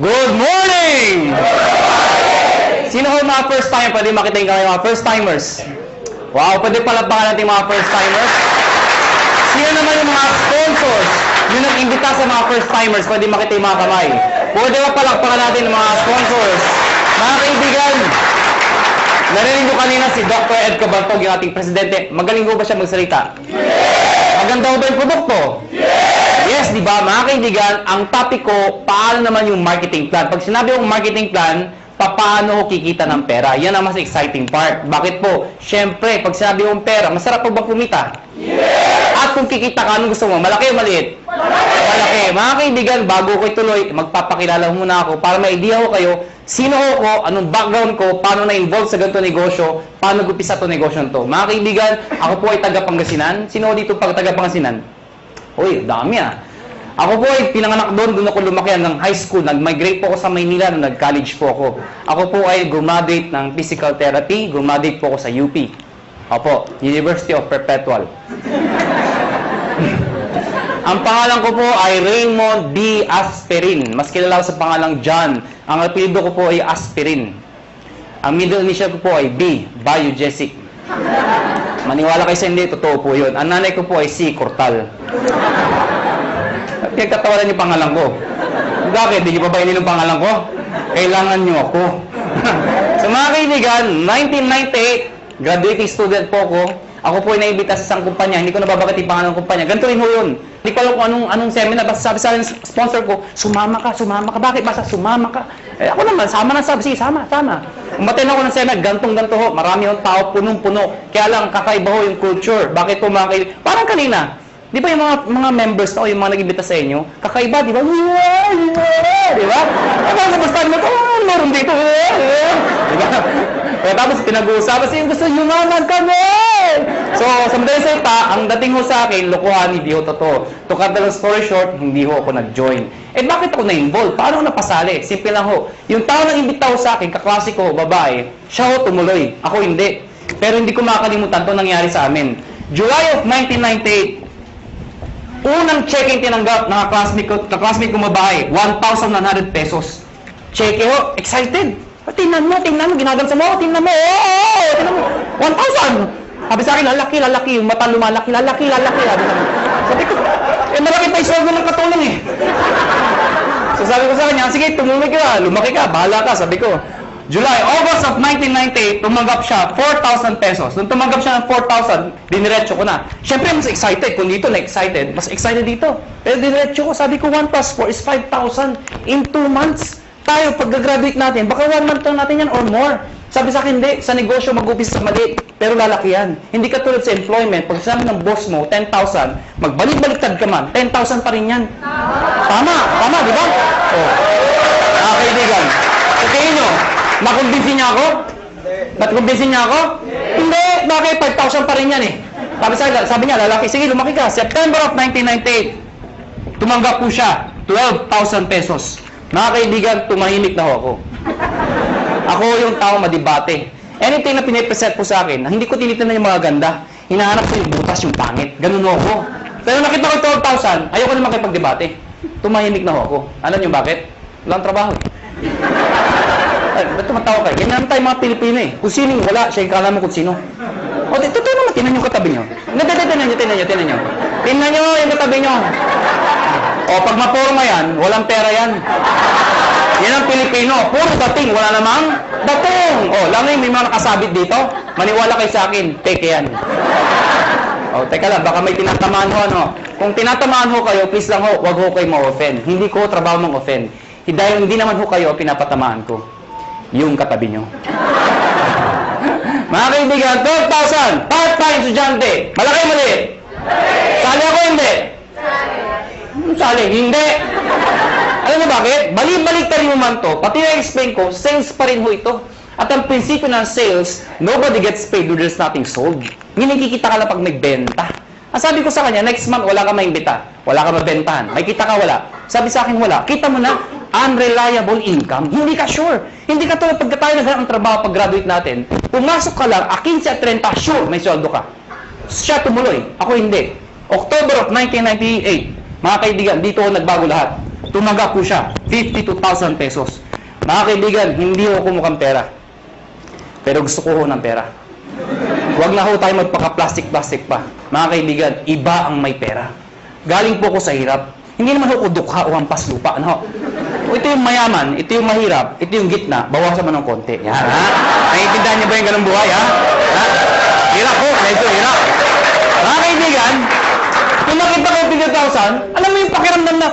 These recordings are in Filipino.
Good morning! Sino ho mga first time? Pwede makita yung mga first timers. Wow, pwede palapakan natin mga first timers. Sino naman yung mga sponsors? Yung nag-imbita sa mga first timers, pwede makita yung mga kamay. Pwede ba palakpakan natin yung mga sponsors? Mga kaibigan, narinig nyo kanina si Dr. Ed Cabantog, yung ating presidente. Magaling ho ba siya magsalita? Maganda ho ba yung produkto? Yes, di ba? Mga kaibigan, ang topic ko, paano naman yung marketing plan? Pag sinabi yung marketing plan, paano ko kikita ng pera? Yan ang mas exciting part. Bakit po? Siyempre, pag sinabi yung pera, masarap po ba kumita? Yes! At kung kikita ka, anong gusto mo? Malaki o maliit? Malaki. Mga kaibigan, bago ko ituloy, magpapakilala muna ako para may idea ko kayo, sino ako, anong background ko, paano na-involve sa ganito negosyo, paano gupisa ito negosyo to. Mga kaibigan, ako po ay taga Pangasinan. Sino dito pag taga Pangasinan? Uy, dami ah. Ako po ay pinanganak doon ako lumaki ng high school. Nag-migrate po ako sa Maynila nung nag-college po ako. Ako po ay graduate ng physical therapy, graduate po ako sa UP. Opo, University of Perpetual. Ang pangalan ko po ay Raymond B. Asperin. Mas kilala sa pangalang John. Ang apelyido ko po ay Asperin. Ang middle initial ko po ay B. Biogesic. Maniwala kayo sa hindi, totoo po yun. Ang nanay ko po ay C. Cortal. Kagkatawanan yung pangalan ko. Bakit? Di nyo pa ba yung pangalan ko? Kailangan nyo ako. So mga kaibigan, 1998, graduating student po ako. Ako po ay naimbita sa isang kumpanya. Hindi ko nababagat yung pangalan ng kumpanya. Ganito rin ho yun. Hindi ko alam kung anong seminar. Basta sabi sa akin, sponsor ko, sumama ka, sumama ka. Bakit? Basta sumama ka. Eh, ako naman, sama na sabi. Sige, sama. Umaten ako ng seminar, gantong-ganto ho. Marami yung tao, punong-puno. Kaya lang, kakaiba ho yung culture. Bakit po mga kaibigan? Parang kanina. Di ba yung mga members na o yung mga nag-imbita sa inyo, kakaiba, di ba? Di ba? Tapos sa bastahan mo, meron dito. Di ba? Kaya tapos pinag-uusapan siya, gusto yumaman kami! So, sa madaling salita, ang dating ho sa akin, lokohan, hindi ho totoo. To cut the long story short, hindi ho ako nag-join. Eh, bakit ako na-involve? Paano ako napasali? Simple lang ho. Yung tao nang imbita ho sa akin, kaklase ko, babae, siya ho tumuloy. Ako hindi. Pero hindi ko makakalimutan ito nangyari sa amin. July of 1998, unang check-in tinanggap ng classmate ko babae, 1,100 pesos. Check ho, excited. Tingnan mo, ginagansa mo, tingnan mo, 1,000. Sabi sa akin, lalaki, yung mata lumalaki, lalaki. Sabi ko, malaki pa yung sweldo ng katulong eh. So sabi ko sa kanya, sige, tumulog ka, lumaki ka, bahala ka, sabi ko. August of 1998, tumanggap siya 4,000 pesos. Nung tumanggap siya ng 4,000, diniretso ko na. Siyempre, mas excited. Kung dito na-excited, mas excited dito. Pero diniretso ko, sabi ko, 1 plus 4 is 5,000 in 2 months. Tayo, pag-graduate natin, baka 1 month lang natin yan or more. Sabi sa akin, hindi. Sa negosyo, mag-upis sa mali. Pero lalaki yan. Hindi ka tulad sa employment. Pag sabi ng boss mo, 10,000, magbalik-baliktad ka man, 10,000 pa rin yan. Tama, di ba? Oh. Kaibigan. Sa tingin nyo, nakumbinsin niya ako? Nakumbinsin niya ako? Hindi. Bakit? 5,000 pa rin yan eh. Sabi niya, lalaki, sige, lumaki ka. September of 1998, tumanggap po siya, 12,000 pesos. Mga kaibigan, tumahimik na ho ako. Ako yung tao madibate. Anything na pinipresent po sa akin, hindi ko tinitingnan yung mga ganda. Hinahanap ko yung butas, yung pangit. Ganun ho ako. Pero nakita ko 12,000, ayoko na makipagdebate. Tumahimik na ho ako. Alam niyo bakit? Walang trabaho eh. Ba't tumatawa kayo? Ganyan naman tayo mga Pilipino eh. Kung sino wala, siya yung kala mo kung sino. O, totoo naman, tinan yung katabi nyo. Tinan nyo. Tinan nyo yung katabi nyo. O, pag maporma yan, walang pera yan. Yan ang Pilipino. Puro dating, wala namang dating. O, lang may mga nakasabit dito. Maniwala kayo sa akin, teke yan. O, teka lang, baka may tinatamaan ho, ano. Kung tinatamaan ho kayo, please lang ho, wag ho kayo ma-offend. Hindi ko trabaho mang-offend. Dahil hindi naman ho kayo pinapatamaan ko. Yung katabi nyo. Mga kaibigan, 12,000, part-time estudyante. Malaki maliit? Sali ako hindi? Sali, hindi. Alam mo bakit? Balik-balik mo man to. Pati na-explain ko, sales pa rin ho ito. At ang prinsipyo ng sales, nobody gets paid when there's nothing sold. Hindi kikita ka lang pag nagbenta. Ang sabi ko sa kanya, next month wala ka maimbita. Wala ka mabentahan. May kita ka wala. Sabi sa akin wala. Kita mo na, unreliable income. Hindi ka sure. Hindi ka tulad pagka tayo naghanap ng trabaho pag-graduate natin. Pumasok ka lang, 15 at 30, sure, may sweldo ka. Siya tumuloy. Ako hindi. October of 1998, mga kaibigan, dito ako nagbago lahat. Tumaga po siya, 52,000 pesos. Mga kaibigan, hindi ako mukhang pera. Pero gusto ko ho ng pera. Huwag na ho tayo magpaka-plastic-plastic pa. Mga kaibigan, iba ang may pera. Galing po ko sa hirap. Hindi naman ho ko dukha o hampas lupa. Ano? Ito yung mayaman, ito yung mahirap, ito yung gitna, bawasan mo ng konti. Yan, ha? Naiintindihan niyo ba yung ganung buhay, ha? Ha? Hirap ho, medyo hirap. Mga kaibigan, kung nakita ko 50,000, alam mo yung pakiramdam na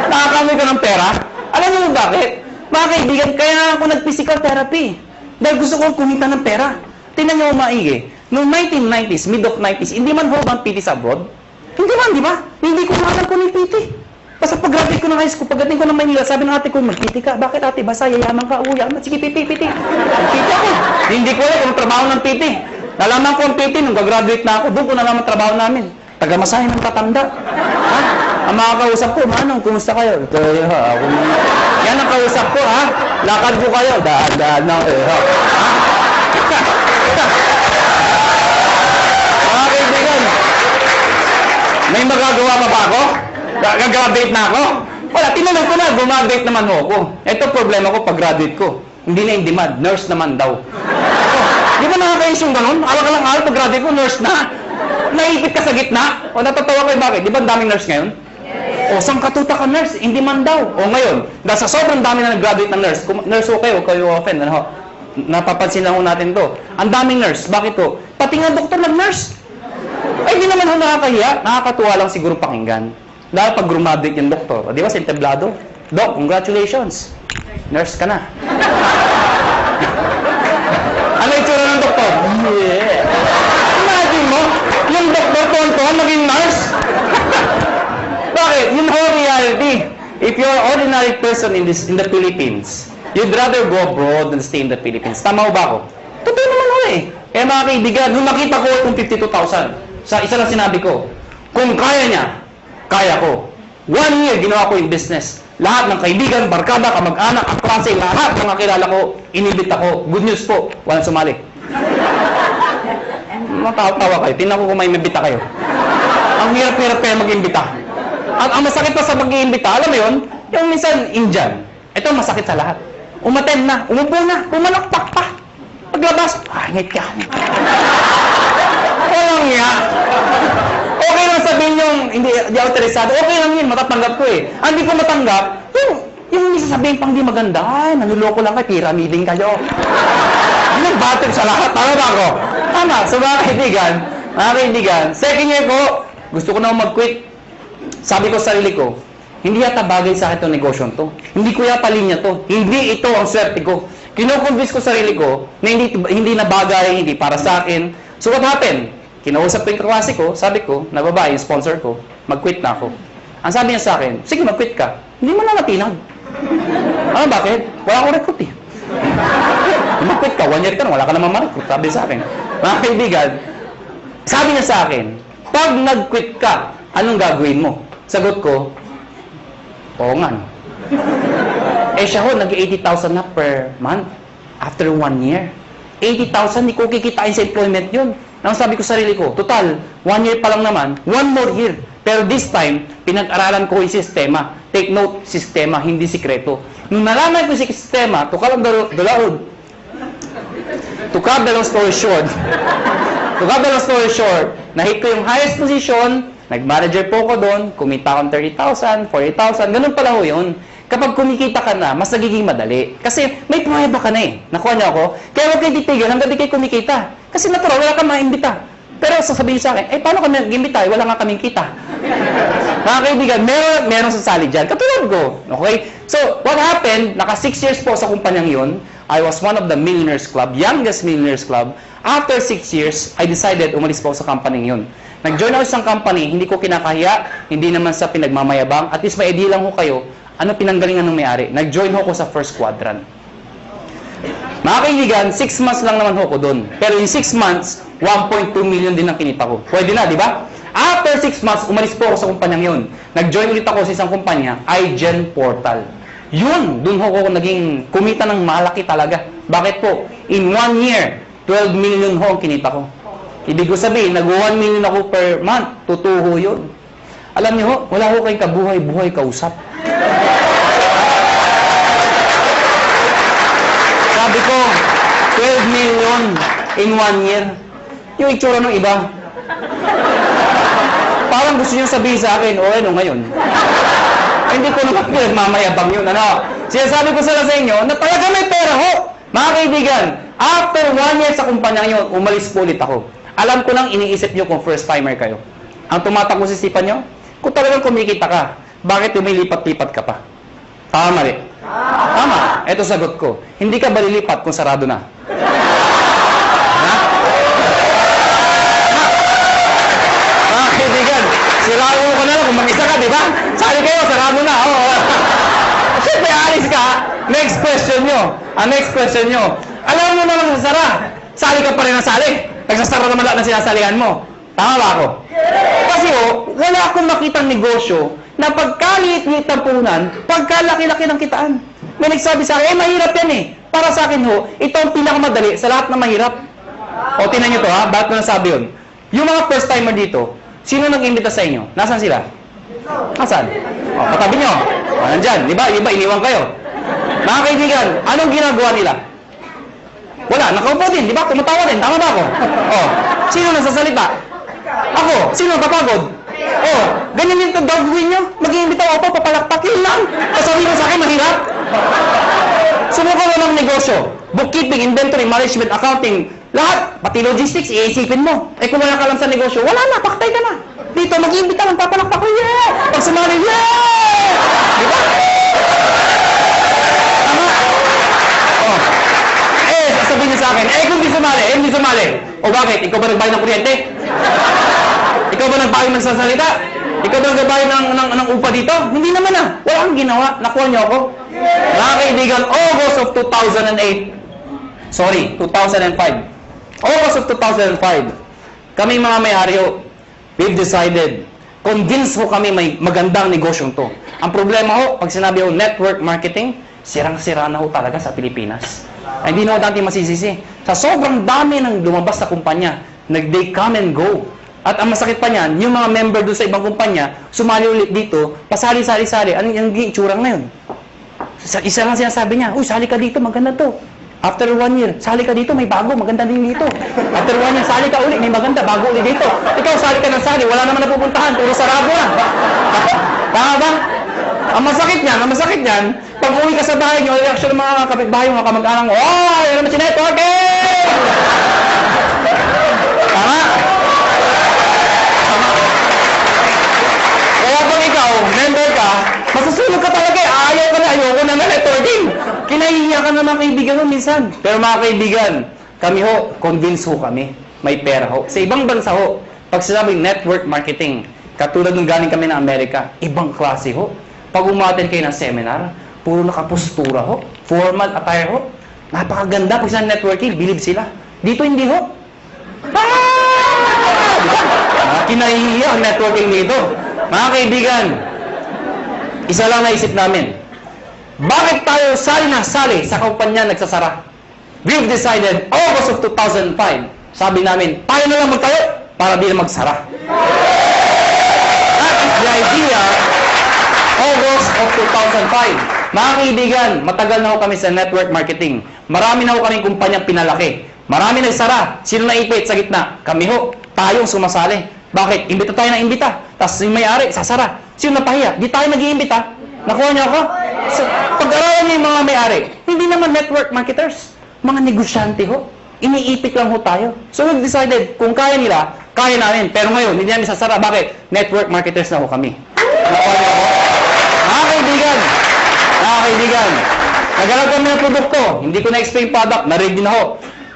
nakakamoy ka ng pera? Alam mo bakit? Mga kaibigan, kaya ako nag-physical therapy. Dahil gusto ko kumita ng pera. Tingnan niyo maigi. Noong 1990s, mid of 90s, hindi man ho bang PT sa abroad? Hindi man, di ba? Hindi ko alam ko ng PT. Basta pag-graduate ko ng high school, pagdating ko ng Manila, sabi ng ate ko, mag-PT ka. Bakit ate? Basta yayaman ka, uya. Sige, PT. PT ako. Hindi ko alam kung trabaho ng PT. Nalaman ko ang PT nung gagraduate na ako. Doon ko nalaman trabaho namin. Taga-masahin ng tatanda. Ha? Ang mga kausap ko, Manong, kumusta kayo? Ito, ha? Yan ang kausap ko, ha? Lakad ko kayo. Daan na, ha? Mga kaibigan, may magagawa pa ba ako? Gagraduate na ako? Wala, tinanong ko na, gumagraduate naman ho ako. Ito problema ko pag-graduate ko. Hindi na in demand, nurse naman daw. Di ba nakakayos yung ganun? Alang pag-graduate ko, nurse na. Naipit ka sa gitna? O natatawa kayo, bakit? Di ba ang daming nurse ngayon? O saan katuta ka nurse? Hindi man daw. O ngayon, dahil sa sobrang dami na nag-graduate ng nurse, nurse okay, huwag kayo open. Ano? Napapansin lang ho natin to. Ang daming nurse, bakit to? Pati nga doktor nag-nurse. Ay, di naman ho nakakahiya. Nakakatuwa lang siguro pakinggan. Dahil pag graduate yung doktor, di ba, sentablado? Doc, congratulations. Nurse ka na. Ano yung tsura ng doktor? Yeah. Imagine mo, yung doktor tuwan-tuwan maging nurse. Bakit? Yun ho reality. If you're an ordinary person in the Philippines, you'd rather go abroad than stay in the Philippines. Tama ho ba ako? Totoo naman ho eh. Kaya mga kaibigan, nung makita ko itong 52,000, sa isa lang sinabi ko, kung kaya niya, kaya ko. 1 year, ginawa ko yung business. Lahat ng kaibigan, barkada, kamag-anak, kaklase, lahat ng kakilala ko, inibit ako. Good news po, walang sumali. Matawa kayo. Tingnan ko kung may mabita kayo. Ang hirap-hirap kayo mag-imbita. Ang masakit pa sa mag-iimbita, alam mo yun, yung minsan Indian. Ito masakit sa lahat. Umaten na, umupo na, pumalakpak pa. Paglabas, ngit ka. Walang nga. Okay lang sabihin yung hindi autorisado. Okay lang yun, matatanggap ko eh. Ang hindi ko matanggap, yung sasabihin pang di maganda, ay, nanuloko lang kayo, pyramiding kayo. Nag-battle sa lahat. Tama ba ako? Tama. So mga kaibigan, second year ko, gusto ko na mag-quit. Sabi ko sa sarili ko, hindi yata bagay sa akin itong negosyo to. Hindi ko yata linya to. Hindi ito ang swerte ko. Kino-convince ko sa sarili ko na hindi na bagay, hindi para sa akin. So what happened? Kinausap ko yung kaklase ko, sabi ko, na babae, yung sponsor ko, mag-quit na ako. Ang sabi niya sa akin, sige, mag-quit ka. Hindi mo na natinag. Ano, bakit? Wala akong recruit eh. Mag-quit ka, 1 year ka na, wala ka naman ma-recruit. Sabi sa akin. Mga kaibigan, sabi niya sa akin, pag nag-quit ka, anong gagawin mo? Sagot ko, oo nga. Eh siya ho, nag-80,000 na per month after 1 year. 80,000, hindi ko kikitain sa employment yun. Nang sabi ko sa sarili ko, total, 1 year pa lang naman, 1 more year. Pero this time, pinag-aralan ko yung sistema. Take note, sistema, hindi sikreto. Nung nalaman ko yung sistema, to cut the long story short, nahit ko yung highest position, nag-manager po ko doon, kumita akong 30,000, 40,000, ganun pala ho yun. Kapag kumikita ka na, mas nagiging madali. Kasi may pruweba ka na eh. Nakuha niyo ako? Kaya huwag kayo titigil hanggang di kayo kumikita. Kasi natural, wala kang maimbita. Pero sasabihin sa akin, paano kami nag-imbita? Wala nga kaming kita. Mga kaibigan, meron sasali dyan. Katulad ko. Okay? So, what happened, naka 6 years po sa kumpanyang yun. I was one of the millionaires club, youngest millionaires club. After 6 years, I decided umalis po sa company yun. Nag-join ako sa isang company, hindi ko kinakahiya, hindi naman sa pinagmamayabang. At least may idea lang ko kayo, ano pinanggalingan ng may-ari? Nag-join ho ko sa first quadrant. Mga kaibigan, 6 months lang naman ho ko doon. Pero in 6 months, 1.2 million din ang kinita ko. Pwede na, di ba? After 6 months, umalis po ako sa kumpanyang yun. Nag-join ulit ako sa isang kumpanya, iGen Portal. Yun, doon ho ko naging kumita ng malaki talaga. Bakit po? In 1 year, 12 million ho ang kinita ko. Ibig ko sabihin, nag-1 million ako per month. Totoo yun. Alam niyo ho, wala ho kayong kabuhay-buhay kausap. Sabi ko, 12 million in 1 year. Yung itsura ng iba. Parang gusto niyo sabihin sa akin, o ano ngayon? Hindi ko naman pinagmamayabang yun, ano? Sinasabi ko sila sa inyo na talaga may pera ho. Mga kaibigan, after 1 year sa kumpanya nyo, umalis po ulit ako. Alam ko lang iniisip nyo kung first timer kayo. Ang tumatakbo sa isipan nyo, kung talagang kumikita ka, bakit lumilipat-lipat ka pa? Tama, mali? Tama. Ito sagot ko. Hindi ka ba lilipat kung sarado na? Ha? Mga kaibigan, sirado ko na lang kung mag-isa ka, di ba? Sali kayo, sarado na. Oh. Siyempre, alis ka. Next question nyo. Ang next question nyo. Alam mo naman sasara. Sali ka pa rin ng sali. Nagsasara naman lahat na sinasalihan mo. Tama ba ako? Kasi wala akong makitang negosyo na pagkaliit-liit ng puhunan, pagkalaki-laki ng kitaan. May nagsabi sa akin, mahirap yan eh. Para sa akin ito ang pinakamadali sa lahat na mahirap. O, tinan nyo to ha, bakit ko nasabi yun? Yung mga first timer dito, sino nag-imbita sa inyo? Nasaan sila? Nasaan? O, katabi nyo. O, nandyan. Di ba? Iba, iniwan kayo. Mga kaibigan, anong ginagawa nila? Wala, nakaupo din. Di ba? Tumatawa din. Tama ba ako? O, sino nasasalita? Ako. Sino kapagod? Oh, ganyan yung gagawin nyo. Mag-iimbita ako, papalakpak. Yun lang. Kasabi mo sa akin, mahirap. Sumuko mo ng negosyo. Bookkeeping, inventory, management, accounting. Lahat. Pati logistics, iisipin mo. Eh kung wala ka lang sa negosyo, wala na. Paktay ka na. Dito, mag-iimbita lang, papalakpak ko. Yeah! Pag sumali, yeah! Diba? Tama. Oh. Sabihin niyo sa akin, kung hindi sumali. O bakit? Ikaw ba nagbayad ng kuryente? Ikaw ba nagbayad ng sasalita? Ikaw ba nagbayad ng upa dito? Hindi naman ah. Wala kang ginawa. Nakuha niyo ako. Mga kaibigan, August of 2008. Sorry, 2005. August of 2005. Kami mga may-ari we've decided, convinced ho kami may magandang negosyong to. Ang problema ho, pag sinabi ho network marketing, sirang-sira na ho talaga sa Pilipinas. Ay, hindi na ho natin masisisi. Sa sobrang dami ng lumabas sa kumpanya, they come and go. At ang masakit pa niyan, yung mga member doon sa ibang kumpanya, sumali ulit dito, pasali-sali-sali. Anong itsura na yun? Isa lang sinasabi niya, uy, sali ka dito, maganda to. After 1 year, sali ka dito, may bago, maganda din dito. After 1 year, sali ka ulit, may maganda, bago ulit dito. Ikaw, sali ka ng sali, wala naman napupuntahan, puro sarado na. Tama ba? Ang masakit niyan, pag uwi ka sa bahay nyo, reaction ng mga kapitbahay, mga kamag-anak mo, oh, yan naman si networking! Tama? Kaya pag ikaw, member ka, masusunod ka talaga eh. Ayaw ka na, ayoko na na networking. Kinahihiya ka na mga kaibigan mo minsan. Pero mga kaibigan, kami ho, convince ho kami. May pera ho. Sa ibang bansa ho, pag sinabing network marketing, katulad nung galing kami ng Amerika, ibang klase ho. Pag umaten kayo ng seminar, puro nakapostura ho, formal attire ho. Napakaganda pag sa networking, believe sila. Dito hindi ho. Kinahihiya ang networking dito. Mga kaibigan, isa lang naisip namin. Bakit tayo sali na sali sa kumpanya nagsasara? We've decided, August of 2005, sabi namin, tayo na lang magtayo para di na magsara. That is the idea, August of 2005. Mga kaibigan, matagal na ho kami sa network marketing. Marami na ho kaming kumpanyang pinalaki. Marami nagsara. Sino naipit sa gitna? Kami ho. Tayong sumasali. Bakit? Imbita tayo ng imbita. Tapos yung may-ari, sasara. Sino napahiya? Di tayo nag-iimbita. Nakuha niyo ako? So, pag-aralan niyo yung mga may-ari, hindi naman network marketers. Mga negosyante ho. Iniipit lang ho tayo. So we've decided, kung kaya nila, kaya namin. Pero ngayon, hindi namin sasara. Bakit? Network marketers na ho kami. Nakuha niyo ako? Mga kaibigan, nagalag kami ng produkto. Hindi ko na-explain product. Na-ready na ho.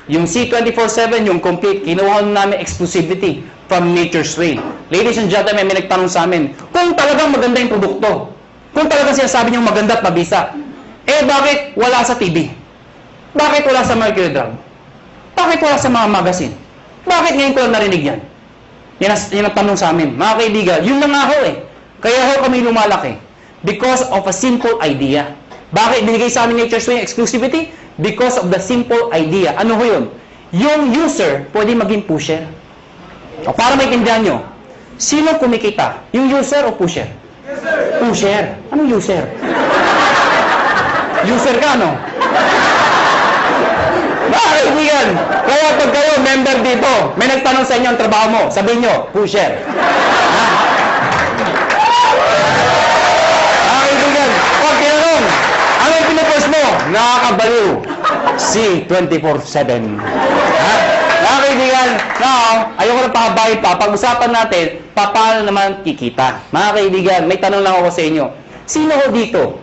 Yung C24/7, yung complete, kinuha namin exclusivity from Nature's Way. Ladies and gentlemen, may nagtanong sa amin, kung talagang maganda yung produkto, kung talagang sinasabi niyong maganda at mabisa, bakit wala sa TV? Bakit wala sa Mercury Drug? Bakit wala sa mga magazine? Bakit ngayon ko lang narinig yan? Yan ang tanong sa amin. Mga kaibigan, yun lang nga ho eh. Kaya ho kami lumalaki. Because of a simple idea. Bakit binigay sa amin Nature's Way yung exclusivity? Because of the simple idea. Ano ho yun? Yung user pwede maging pusher. O para maintindihan nyo, Sino kumikita? Yung user o pusher? Pusher. Anong user? User ka, no? Kaibigan, kaya pag kayo member dito, may nagtanong sa inyo ang trabaho mo, sabihin nyo, pusher. Kaibigan, pag tinanong, ano yung pinupost mo? Nakakabaliw. Si 24/7. Kaibigan, now, ayoko na pahabayin pa. Pag-usapan natin, paano naman kikita. Mga kaibigan, may tanong lang ako sa inyo. Sino ho dito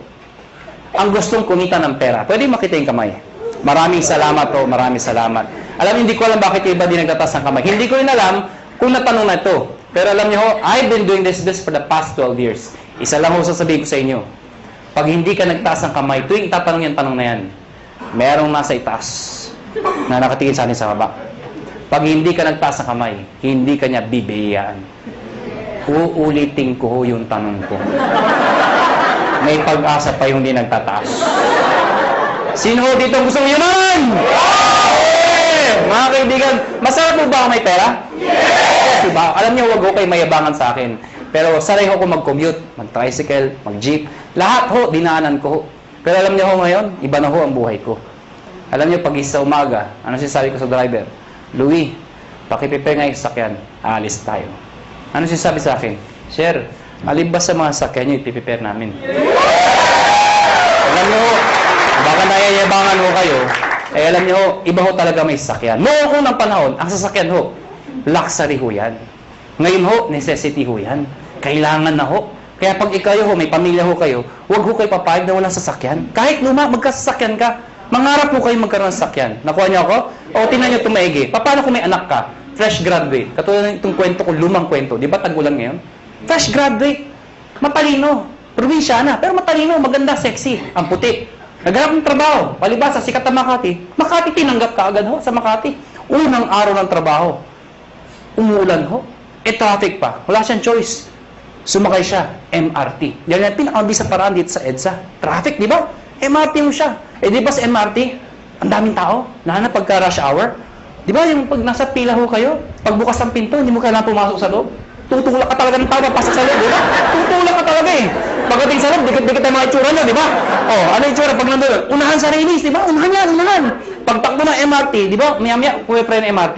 ang gustong kumita ng pera? Pwede makita yung kamay. Maraming salamat po, maraming salamat. Alam, hindi ko alam bakit iba din nagtatas ng kamay. Hindi ko rin alam kung natanong na ito. Pero alam niyo ho, I've been doing this for the past 12 years. Isa lang ho sasabihin ko sa inyo. Pag hindi ka nagtaas ng kamay, tuwing tatanong yan, tanong na yan, merong nasa itaas na nakatingin sa atin sa baba. Pag hindi ka nagtaas ng kamay, hindi ka niya bibiyayaan. Uulitin ko ho yung tanong ko. May pag-asa pa yung hindi nagtataas. Sino ho dito gusto mo yaman? Mga kaibigan, masarap mo ba may pera? Yes! Diba? Alam niyo, huwag ho kayo mayabangan sa akin. Pero sanay ho ko mag-commute, mag-tricycle, mag-jeep. Lahat ho, dinaanan ko ho. Pero alam niyo ho ngayon, iba na ho ang buhay ko. Alam niyo, pag isa umaga, ano sinasabi ko sa driver? Louie, pakiprepare nga yung sasakyan. Aalis tayo. Ano sinasabi sa akin? Sir, alin ba sa mga sasakyan nyo ipiprepare namin? Alam niyo ho, baka nayayabangan ho kayo, eh alam niyo ho, iba ho talaga may sasakyan. Noong unang panahon, ang sasakyan ho, luxury ho yan. Ngayon ho, necessity ho yan. Kailangan na ho. Kaya pag ikayo ho, may pamilya ho kayo, huwag ho kayo papayag na walang sasakyan. Kahit luma, magkasasakyan ka. Mangarap po kayo magkaroon ng sasakyan. Nakuha niyo ako? O tingnan niyo tumaigi. Paano kung may anak ka? Fresh graduate. Katulad ng itong kwento ko, lumang kwento. Di ba tag-ulan ngayon? Fresh graduate. Matalino. Probinsyana. Pero matalino, maganda, sexy. Ang puti. Naghanap ng trabaho. Palibasa, sikat na Makati. Makati, tinanggap ka agad ho sa Makati. Unang araw ng trabaho. Umuulan ho. E traffic pa. Wala siyang choice. Sumakay siya. MRT. Yan yung pinakamabisa paraan dito sa EDSA. Traffic, di ba? MRT mo siya. Eh di ba sa MRT, ang daming tao, lalo na pagka rush hour. Di ba yung pag nasa pila ho kayo, pagbukas ng pinto, hindi mo kailangan pumasok sa loob. Tutulak ka talaga ng tao, pasok sa loob, di ba? Tutulak ka talaga eh. Pagdating sa loob, dikit-dikit ang mga itsura nyo, di ba? Oh, ano yung itsura pag nandun? Unahan sa release, di ba? Unahan yan, unahan. Pagtakbo ng MRT, di ba? Maya-maya, puwi-pre ng MRT.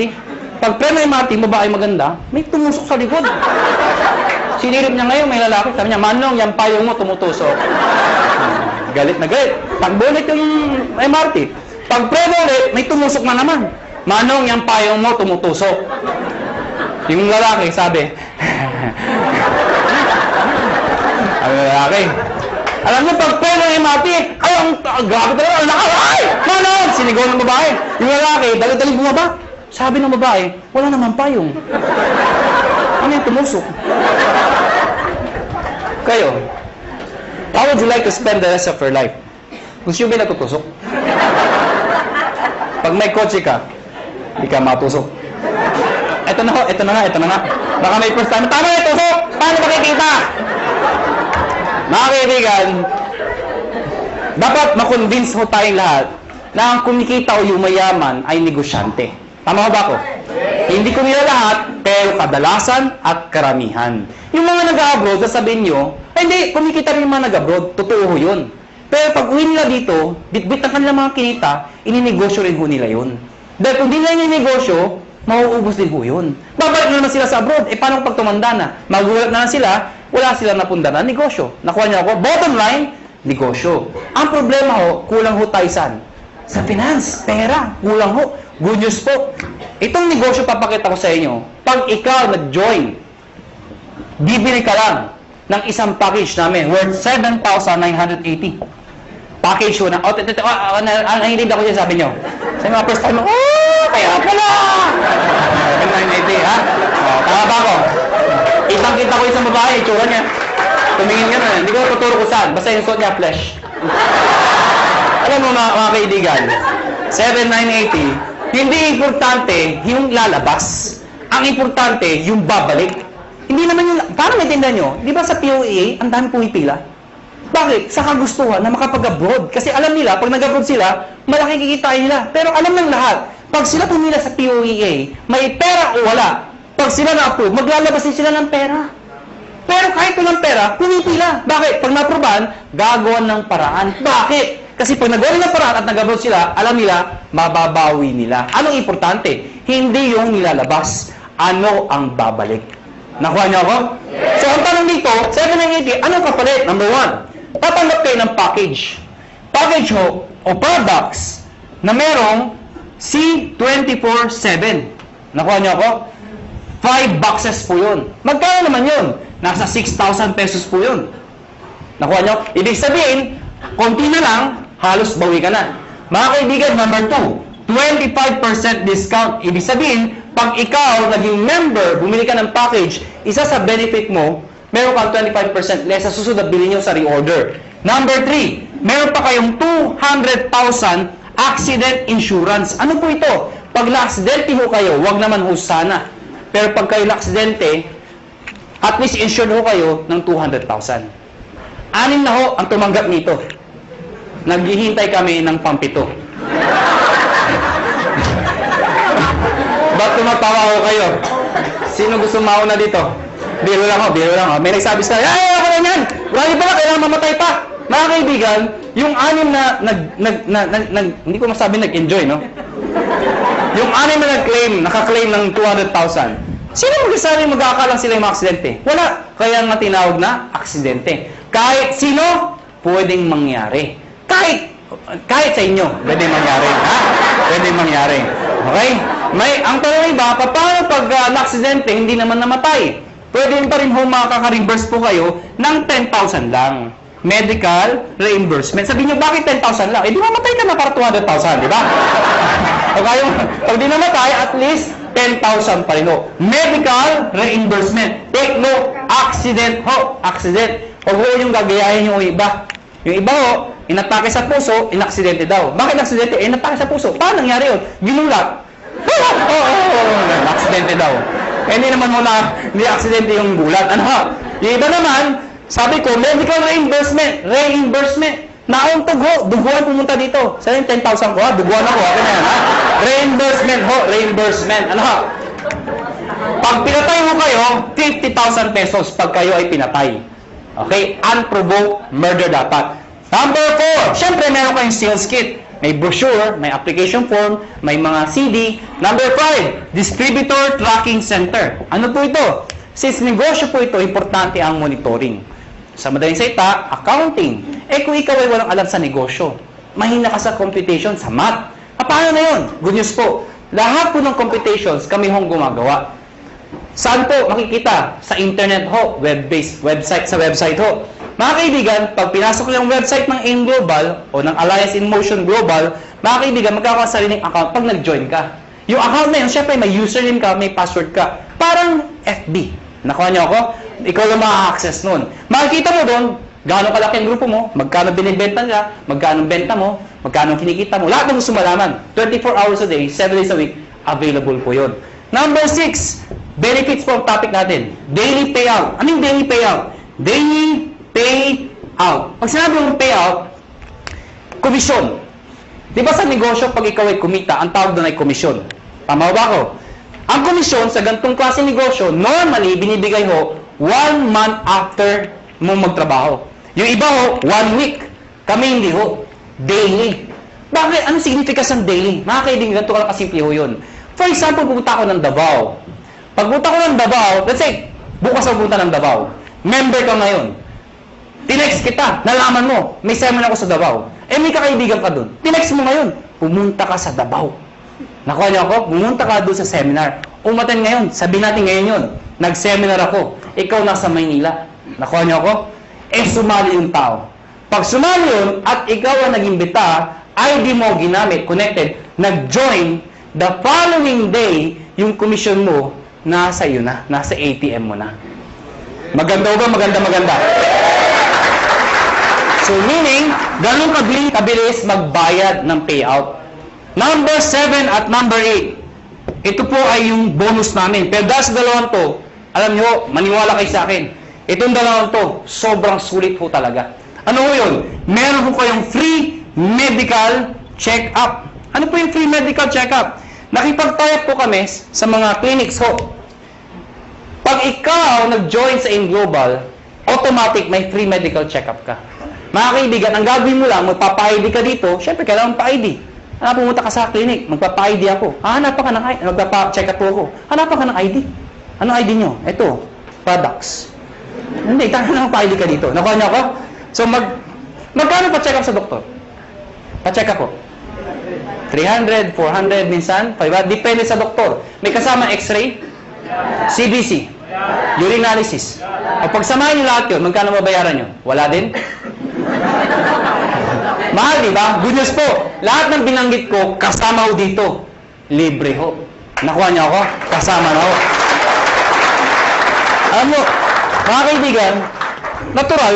Pag pre ng MRT, babae maganda, may tumusok sa likod. Sinirip niya ngayon, may lalaki. Sabi niya, Manong, yung payong mo tumutusok. Galit na galit. Takbo ulit yung MRT. Pag pre ulit, may tumusok na naman. Manong, yung payong mo tumutusok. Yung lalaki, sabi, ang lalaki, alam niyo, pag pre ng MRT, ay, ang grabe talaga, ang lakas, ay! Manong! Sinigaw ng babae. Yung lalaki, dali-dali bumaba. Sabi ng babae, wala naman payong. Ano yung tumusok? Kayo, how would you like to spend the rest of your life? Gusto nyo ba natutusok? Pag may kotse ka, hindi ka matusok. Ito na ho, ito na nga. Baka may first time, tama na tusok! Paano makikita? Mga kaibigan, dapat makonvince ho tayong lahat na ang kumikita o yumayaman ay negosyante. Tama ba ako? Hindi ko nila lahat, pero kadalasan at karamihan. Yung mga nag-abroad, sasabihin nyo, ay hindi, kumikita rin yung mga nag-abroad. Totoo ho yun. Pero pag uwi nila dito, bitbit ang kanilang mga kinita, ininegosyo rin ho nila yun. Dahil kung di nila ininegosyo, mauubos din ho yun. Babalik na naman sila sa abroad. Eh paano pag tumanda na? Magulat na sila, wala silang napunda na negosyo. Nakuha niyo ako? Bottom line, negosyo. Ang problema ho, kulang ho tayo saan? Sa finance, pera, kulang ho. Good news po. Itong negosyo papakita ko sa inyo, pag ikaw nag-join, bibili ka lang ng isang package namin worth 7,980. Package ho na, nahilig ako siya sabi nyo. Sa mga first time, kaya pala! 7,980, ha? Tama ba ako? Kitang-kita ko isang babae, itsura niya. Tumingin ka na, hindi ko tuturo ko saan. Basta yung suot niya, flesh. Alam mo mga kaibigan, 7,980, hindi importante yung lalabas. Ang importante, yung babalik. Hindi naman yung... Paano maintindihan nyo? Di ba sa POEA, ang dami pumipila? Bakit? Sa kagustuhan na makapag-abroad. Kasi alam nila, pag nag-abroad sila, malaki kikitain nila. Pero alam ng lahat, pag sila pumila sa POEA, may pera o wala, Pag sila na-approve, maglalabas din sila ng pera. Pero kahit walang pera, pumipila. Bakit? Pag na-approvean, gagawa ng paraan. Bakit? Kasi pag nagawa ng paraan at nag-approve sila, alam nila, mababawi nila. Anong importante? Hindi yung nilalabas. Ano ang babalik? Nakuha niyo ako? So, ang tanong dito, 780, anong kapalit? Number 1, tatanggap kayo ng package. Package ho, o products, na merong C24/7. Nakuha niyo ako? 5 boxes po yun. Magkano naman yun? Nasa 6,000 pesos po yun. Nakuha niyo? Ibig sabihin, konti na lang, halos bawi ka na. Mga kaibigan, number 2, 25% discount. Ibig sabihin, pag ikaw naging member, bumili ka ng package, isa sa benefit mo, meron kang 25% less sa susunod na bilhin nyo sa reorder. Number 3, meron pa kayong 200,000 accident insurance. Ano po ito? Pag na-aksidente ho kayo, wag naman ho sana. Pero pag kayo na-aksidente, at least insured ho kayo ng 200,000. 6 na ho ang tumanggap nito. Naghihintay kami ng pampito. Ba't tumatawa ko kayo? Sino gusto mauna dito? Biro lang ho, biro lang ho. May nagsabi sa ay, ako na yan! Wala pala, kailangan mamatay pa! Mga kaibigan, yung 6 na hindi ko masabi nag-enjoy, no? Yung 6 na nag-claim, naka-claim ng 200,000. Sino magsasabi mag-aakalang sila yung mga aksidente? Wala. Kaya nga tinawag na aksidente. Kahit sino, pwedeng mangyari. Kahit sa inyo, pwedeng mangyari. Ha? Pwedeng mangyari. Okay? Ang tanong iba, paano pag na-aksidente, hindi naman namatay? Pwede pa rin ho makaka-reimburse po kayo ng 10,000 lang. Medical reimbursement. Sabihin nyo, bakit 10,000 lang? Eh, di mamatay ka na para 200,000, di ba? Okay, pag di namatay, at least 10,000 pa rin ho. Medical reimbursement. Take note, accident ho. Accident. Huwag ho yung gagayahin yung iba. Yung iba ho, inatake sa puso, inaksidente daw. Bakit aksidente? Eh, inatake sa puso. Paano nangyari yun? Ginulat. Aksidente daw. Eh, hindi naman muna, hindi aksidente yung gulat. Ano ha? Yung iba naman, sabi ko, medical reimbursement. Reimbursement. Nauntog ho, duguan pumunta dito. Saan yung 10,000 ko ha? Duguan ako. Ako na yan ha? Reimbursement ho, reimbursement. Ano ha? Pag pinatay mo kayo, 50,000 pesos pag kayo ay pinatay. Okay? Unprovoked murder dapat. Number 4, syempre meron kayong sales kit. May brochure, may application form, may mga CD. Number 5, distributor tracking center. Ano po ito? Since negosyo po ito, importante ang monitoring. Sa madaling salita, accounting. Eh kung ikaw ay walang alam sa negosyo, mahina ka sa computation, sa math. Paano na yun? Good news po. Lahat po ng computations kami hong gumagawa. Saan po makikita? Sa internet ho, web-based, sa website ho. Mga kaibigan, pag pinasok yung website ng AIM Global o ng Alliance in Motion Global, mga kaibigan, magkakasariling account pag nag-join ka. Yung account na yun, syempre may username ka, may password ka. Parang FB. Nakuha niyo ako? Ikaw lang maka-access nun. Makikita mo doon, gaano kalaki ang grupo mo, magkano binibenta nila, magkano benta mo, magkano kinikita mo. Lahat ng gusto malaman. 24 hours a day, 7 days a week, available po yun. Number 6, benefits po ang topic natin. Daily payout. Ano yung daily payout? Daily payout. Pag sinabi mong payout, komisyon. Di ba sa negosyo, pag ikaw ay kumita, ang tawag doon ay komisyon. Tama ba ako? Ang komisyon sa ganitong klase negosyo, normally, binibigay ho 1 month after mo magtrabaho. Yung iba ho, 1 week. Kami hindi ho. Daily. Bakit? Anong significance ng daily? Mga kaibigan, ganito ka lang kasimple ho yun. For example, pupunta ako ng Davao. Pagpunta ko ng Davao, let's say, bukas ako pupunta ng Davao. Member ka ngayon. Tinext kita, nalaman mo, may seminar ako sa Davao. Eh, may kakaibigan ka dun. Tinext mo ngayon, pumunta ka sa Davao. Nakuha niyo ako? Pumunta ka doon sa seminar. Umaten ngayon, sabihin natin ngayon yun. Nag-seminar ako. Ikaw nasa Maynila. Nakuha niyo ako? Eh, sumali yung tao. Pag sumali yun, at ikaw ang nag-imbita, ID mo ginamit, connected, nag-join, the following day, yung commission mo, nasa iyo na, nasa ATM mo na. Maganda ba? Maganda. So, meaning, ganun kabilis magbayad ng payout. Number 7 at number 8. Ito po ay yung bonus namin. Pero dahil sa dalawang to, alam nyo, maniwala kayo sa akin. Itong dalawang to, sobrang sulit po talaga. Ano po yun? Meron po kayong free medical check-up. Ano po yung free medical check-up? Nakipag-tie up po kami sa mga clinics ho. Pag ikaw nag-join sa AIM Global, automatic may free medical check-up ka. Mga kaibigan, ang gagawin mo lang, magpapa-ID ka dito, syempre kailangan pa-ID. Pumunta ka sa clinic, magpapa-ID ako. Hanapan ka ng ID, magpapa-check-up po ako. Hanapan ka ng ID. Anong ID nyo? Ito, products. Hindi, tangan ng pa-ID ka dito. Nakuha niyo ako? So, magkano pa-check up sa doktor? Pa-check up po. 300, 400, minsan, 500. Depende sa doktor. May kasama x-ray, CBC, urine analysis. O pagsamahin niyo lahat yun, magkano mabayaran nyo? Wala din? Mahal, di ba? Good news po. Lahat ng binanggit ko, kasama ho dito. Libre ho. Nakuha niyo ako? Kasama na ho. Alam mo, mga kaibigan, natural,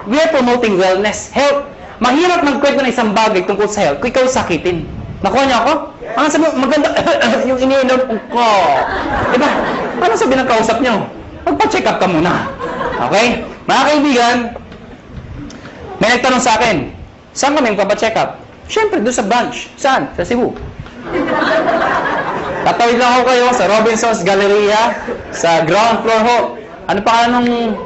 we are promoting wellness, health. Mahirap magkwento ng isang bagay tungkol sa health kung ikaw sakitin. Nakuha niyo ako? Ano sabi mo, maganda, yung iniinom ko. Diba? Ano sabi ng kausap niyo? Magpa-check up ka muna. Okay? Mga kaibigan, may nagtanong sa akin, saan kami magpa-check up? Siyempre, doon sa branch. Saan? Sa Cebu. Tatawid lang ako kayo sa Robinson's Galleria, sa ground floor ho. Ano pa nung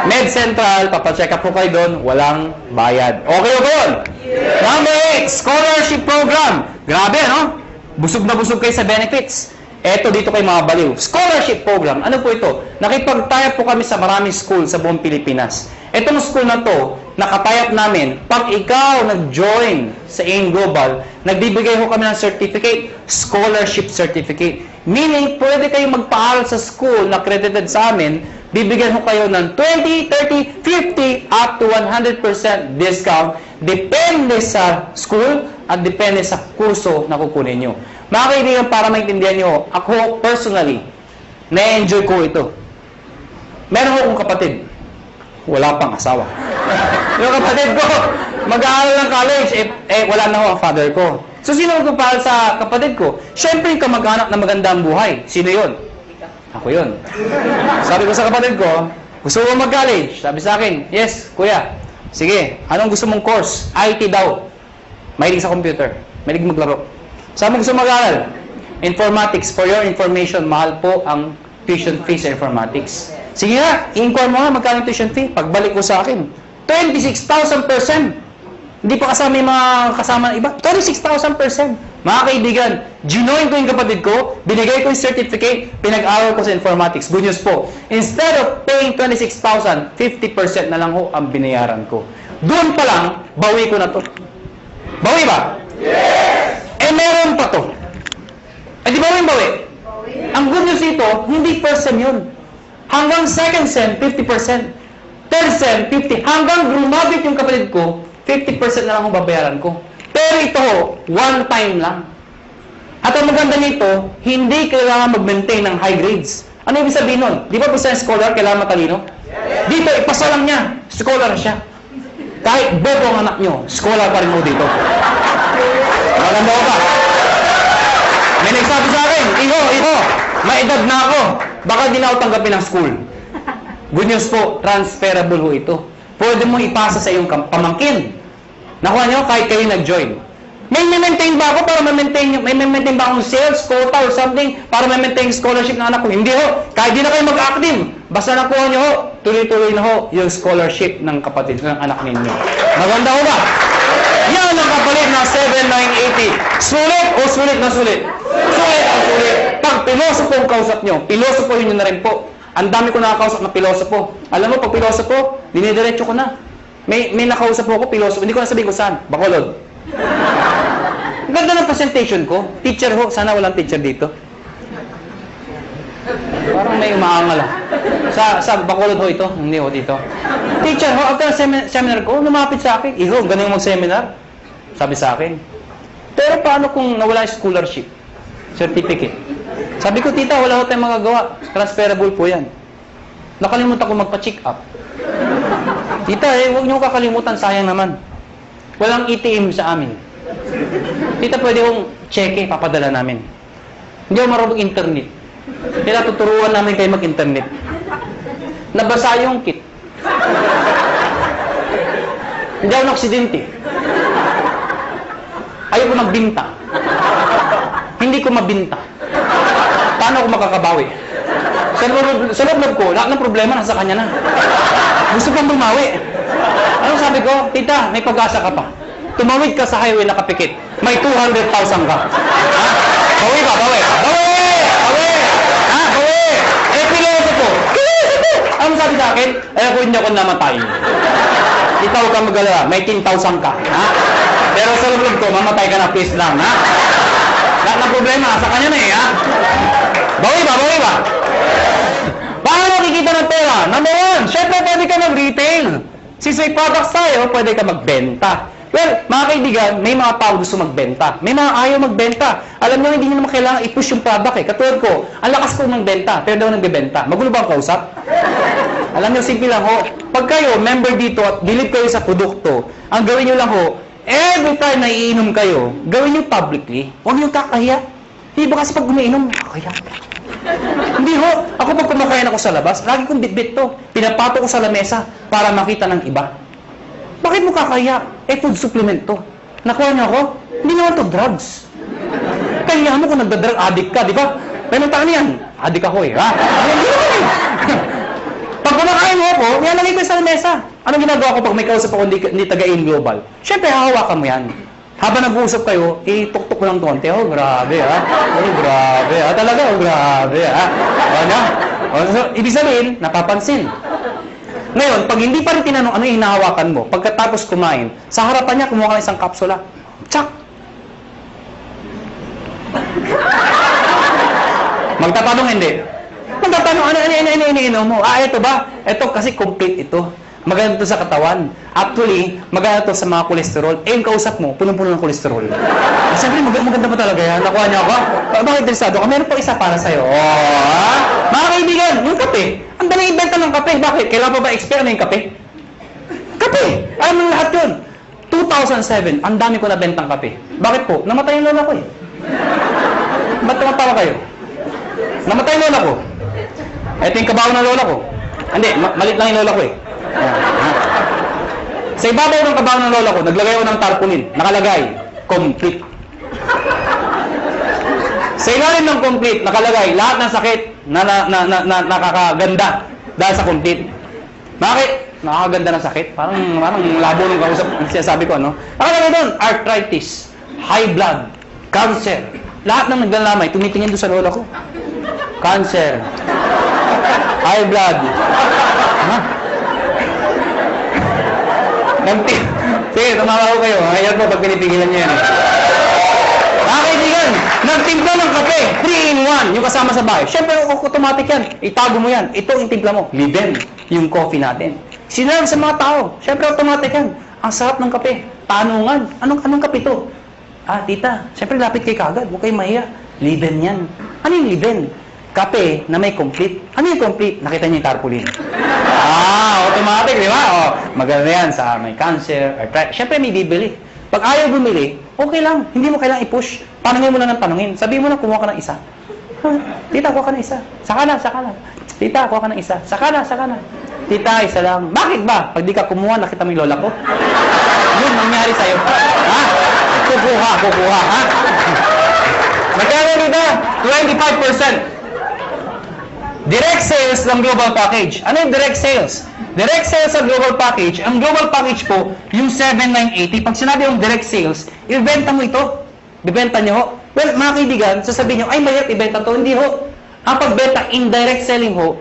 Med Central, papacheck up po kayo doon, walang bayad. Okay ba yun? Number 8, scholarship program. Grabe, no? Busog na busog kayo sa benefits. Eto dito kay mga baliw. Scholarship program. Ano po ito? Nakipag-tie-up po kami sa maraming school sa buong Pilipinas. Etong school na to, nakatayap namin, pag ikaw nag-join sa AIM Global, nagbibigay ho kami ng certificate, scholarship certificate. Meaning, pwede kayong magpaaral sa school na accredited sa amin, bibigyan ho kayo ng 20, 30, 50, up to 100% discount, depende sa school at depende sa kurso na kukunin nyo. Mga kaibigan, para maintindihan nyo, ako personally, na-enjoy ko ito. Meron ho akong kapatid, wala pang asawa. Yung kapatid ko, mag-aaral ng college, wala na ho ang father ko. So, sino magpapahal sa kapatid ko? Siyempre, yung kamag-anak na magandang buhay. Sino yun? Ako yun. Sabi ko sa kapatid ko, gusto mo mag-college? Sabi sa akin, yes, kuya. Sige, anong gusto mong course? IT daw. Mahilig sa computer. Mahilig maglaro. Saan mo gusto mag-aaral? Informatics. For your information, mahal po ang tuition fee sa informatics. Sige nga, i-inquire mo nga magkano tuition fee. Pagbalik ko sa akin, 26,000%. Hindi pa kasama yung mga kasama ng iba. 26,000%. Mga kaibigan, ginoin ko yung kapatid ko, binigay ko yung certificate, pinag-aral ko sa informatics. Good news po. Instead of paying 26,000, 50% na lang ho ang binayaran ko. Doon pa lang, bawi ko na to. Bawi ba? Yes! Meron pa to. Di ba yung bawi? Ang good news ito, hindi first sem yun. Hanggang second sem, 50%. Third sem, 50%. Hanggang lumabit yung kapatid ko, 50% na lang ang babayaran ko. Pero ito, one time lang. At ang maganda nito, hindi kailangan mag-maintain ng high grades. Ano ibig sabihin nun? Di ba basta scholar, kailangan matalino? Dito, ipasa lang niya. Scholar siya. Kahit bobo ang anak nyo, scholar pa rin mo dito. Maganda ko ba? May nagsabi sa akin, Iho, may edad na ako. Baka di na ako tanggapin ng school. Good news po, transferable ho ito. Pwede mo ipasa sa iyong pamangkin. Nakuha nyo, kahit kayo nag-join. May maintain ba ako para may-maintain ba akong sales, quota, or something para may-maintain scholarship ng anak ko? Hindi ho. Kahit di na kayo mag-active. Basta nakuha nyo ho, tuloy-tuloy na ho yung scholarship ng kapatid, ng anak ninyo. Maganda ho ba? Yan ang kapalit na 7,980. Sulit o sulit na sulit? Sulit o sulit. Pag pilosopo ang kausap nyo, pilosopo yun na rin po. Ang dami ko nakakausap na pilosopo. Alam mo, pag pilosopo, dinidiretso ko na. May nakausap po ako, pilosopo. Hindi ko na sabihin ko saan. Bacolod. Ganda ng presentation ko. Teacher ho. Sana walang teacher dito. Parang may umaangal ah. Sa Bacolod ho ito. Hindi ho dito. Teacher ho, after seminar ko, lumapit sa akin. Iho, ganun mag-seminar. Sabi sa akin. Pero paano kung nawala yung scholarship? Certificate. Sabi ko, tita, wala ko tayong magagawa. Transferable po yan. Nakalimutan ko magpa-check up. Tita, huwag niyo kakalimutan, sayang naman. Walang ATM sa amin. Tita, pwede kong cheque, papadala namin. Hindi ako marunong internet. Kaya tuturuan namin kayo mag-internet. Nabasa yung kit. Hindi ako naksidente. Ayaw ko magbinta. Hindi ko mabinta. Paano ako makakabawi? Sa loob ko, lahat ng problema nasa kanya na. Gusto kong bumawi. Ano sabi ko? Tita, may pag-asa ka pa. Tumawid ka sa highway na kapikit. May 200,000 ka. Ha? Bawi ba? Bawi! Bawi! Bawi! Ha? Bawi! Eh, piloto ko. Ano sabi sa akin? Eh, ako hindi ako namatay. Ikaw ka mag-alala. May 10,000 ka. Ha? Pero sa loob ko, mamatay ka na. Please lang. Ha? Lahat ng problema, sa kanya na eh. Ha? Bawi ba? Bawi ba? Paano kikita ng pera? Number one, syempre pwede ka mag-retail. Since may products tayo, pwede ka magbenta. Well, mga kaibigan, may mga tao gusto magbenta. May mga ayaw magbenta. Alam nyo, hindi nyo naman kailangan i-push yung product eh. Katulad ko, ang lakas ko magbenta, pero daw nagbebenta. Magulo ba ang kausap? Alam nyo, simple lang ho. Pag kayo, member dito at believe kayo sa produkto, ang gawin nyo lang ho, every time na iinom kayo, gawin nyo publicly. Huwag nyo kakahiya. Hindi ba kasi pag umiinom, kakahiya. Hindi ho. Ako pag kumakain ako sa labas, lagi kong bitbit to. Pinapato ko sa lamesa para makita ng iba. Bakit mo kakaya? Eh, food supplement to. Nakuha niyo ako? Hindi naman to drugs. Kaya mo kung nagda-drug addict ka, di ba? Pero taan yan. Addict ako eh, ha? Hindi naman eh. Pag kumakain mo ako, nilalagay ko sa lamesa. Anong ginagawa ko pag may kausap ako hindi taga-in global? Siyempre, hahawakan mo yan. Habang nag-uusap kayo, ituktok ko ng konti. Oh, grabe, ha? Oh, grabe, ha? Talaga, oh, grabe, ha? Ano? So, ibig sabihin, napapansin. Ngayon, pag hindi pa rin tinanong ano yung hinahawakan mo, pagkatapos kumain, sa harapan niya, kumuha ka ng isang kapsula. Tsak! Magtatanong hindi. Magtatanong, ano mo? Ah, ito ba? Ito kasi complete ito. Maganda to sa katawan. Actually, maganda to sa mga kolesterol. Eh, yung kausap mo, punong-puno ng kolesterol. Siyempre, maganda ba talaga yan? Nakuha niya ako? Bakit interesado ka? Meron pa isa para sa'yo. Oh, mga kaibigan, yung kape. Ang dali ibenta ng kape. Bakit? Kailan pa ba expire na yung kape? Kape! Alam mo lahat yun. 2007, ang dami ko nabentang kape. Bakit po? Namatay yung lola ko eh. Ba't tumatawa kayo? Namatay yung lola ko. Ito yung kabaw ng lola ko. Hindi, malit lang yung lola ko eh. Sa ibabaw ng kabaw ng lola ko, naglagay ako ng tarpaulin. Nakalagay, complete. Sa ilalim ng complete, nakalagay, lahat ng sakit na nakakaganda dahil sa complete. Bakit? Nakakaganda ng sakit? Parang labo ng kausap, sinasabi ko, ano? Nakalagay doon, arthritis, high blood, cancer. Lahat ng naglalamay, tumitingin doon sa lola ko. Cancer, high blood. Sige, tumawa ko kayo. Ayan po pag pinipigilan nyo yan. Mga kaibigan, nagtimpla ng kape. 3-in-1. Yung kasama sa bahay. Siyempre, automatic yan. Itago mo yan. Ito yung timpla mo. Liben. Yung coffee natin. Sinarang sa mga tao. Siyempre, automatic yan. Ang sarap ng kape. Tanungan. Anong kape to? Ah, tita. Siyempre, lapit kay kagad. Huwag kayong mahiya. Liben yan. Ano yung liben? Kape na may complete. Ano yung complete? Nakita niyo yung tarpaulin. Automatic, di ba? Oh, maganda yan sa may cancer, arthritis. Siyempre, may bibili. Pag ayaw bumili, okay lang. Hindi mo kailangang i-push. Tanungin mo na ng tanungin. Sabihin mo na, kumuha ka ng isa. Tita, kuha ka ng isa. Saka na. Tita, kuha ka ng isa. Saka na. Tita, isa lang. Bakit ba? Pag di ka kumuha, nakita mo yung lola ko. Yun, nangyari sa'yo. Ha? Kukuha, ha? Magkano dito? 25%. Direct sales ng global package. Ano yung direct sales? Direct sales sa global package, ang global package po, yung 7,980, pag sinabi yung direct sales, ibenta mo ito. Bibenta nyo ho. Well, mga kaibigan, sasabihin nyo, ay mahirap ibenta to. Hindi ho. Ang pagbenta, indirect selling ho,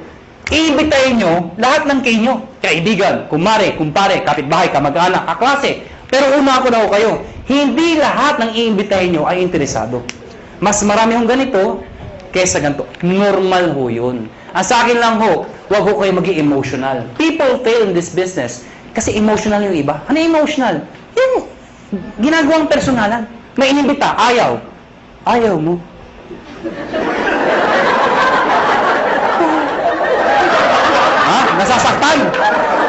iibitayin nyo lahat ng kayo. Kaibigan, kumare, kumpare, kapitbahay, kamag-anak, kaklase. Pero una ako na ho kayo, hindi lahat ng iimbitahin nyo ay interesado. Mas marami hong ganito, kesa ganito. Normal ho yun. Ang sa akin lang ho, huwag ho kayo maging emotional. People fail in this business kasi emotional yung iba. Ano yung emotional? Yung ginagawang personalan. May inimbita, ayaw. Ayaw mo. Ha? Nasasaktan.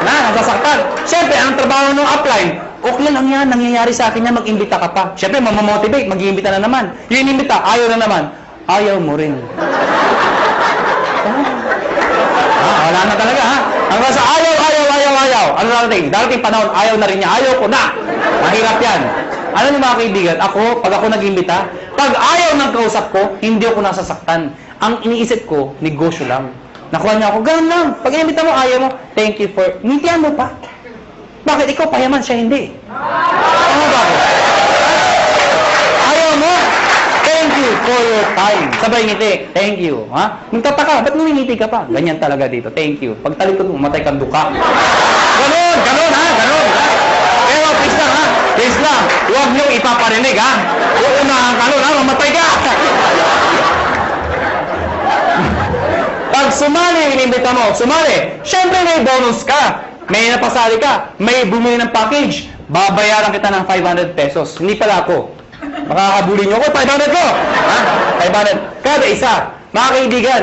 Nasasaktan. Siyempre, ang trabaho ng upline, okay lang yan, nangyayari sa akin yan, mag-imbita ka pa. Siyempre, mamamotivate, mag-iimbita na naman. Yung inimbita, ayaw na naman. Ayaw mo rin. Wala na talaga, ha? Ang nasa ayaw. Ano darating? Darating panahon, ayaw na rin niya. Ayaw ko na. Mahirap yan. Alam niyo mga kaibigan, pag ako nag-imbita, pag ayaw ng kausap ko, hindi ako nasasaktan. Ang iniisip ko, negosyo lang. Nakuha niya ako, ganun lang. Pag inimbita mo, ayaw mo, thank you for, ngintihan mo pa. Bakit ikaw payaman, siya hindi? Ano ba? Ayaw mo, thank you for your time. Sabay ngiti, thank you. Ha? Magtataka, ba't ngumingiti ka pa? Ganyan talaga dito, thank you. Pag talikod mo, matay kang duka. Ganon ha, ganon. Pero please lang ha, please lang. Huwag niyong ipaparinig ha. Uunahan ka nun ha, mamatay ka. Pag sumali, inimbita mo, sumali. Siyempre may bonus ka. May napasali ka. May bumili ng package. Babayaran kita ng 500 pesos. Hindi pala ako. Makakabuli niyo ako, 500 ko. Ha? 500. Kada isa. Mga kaibigan,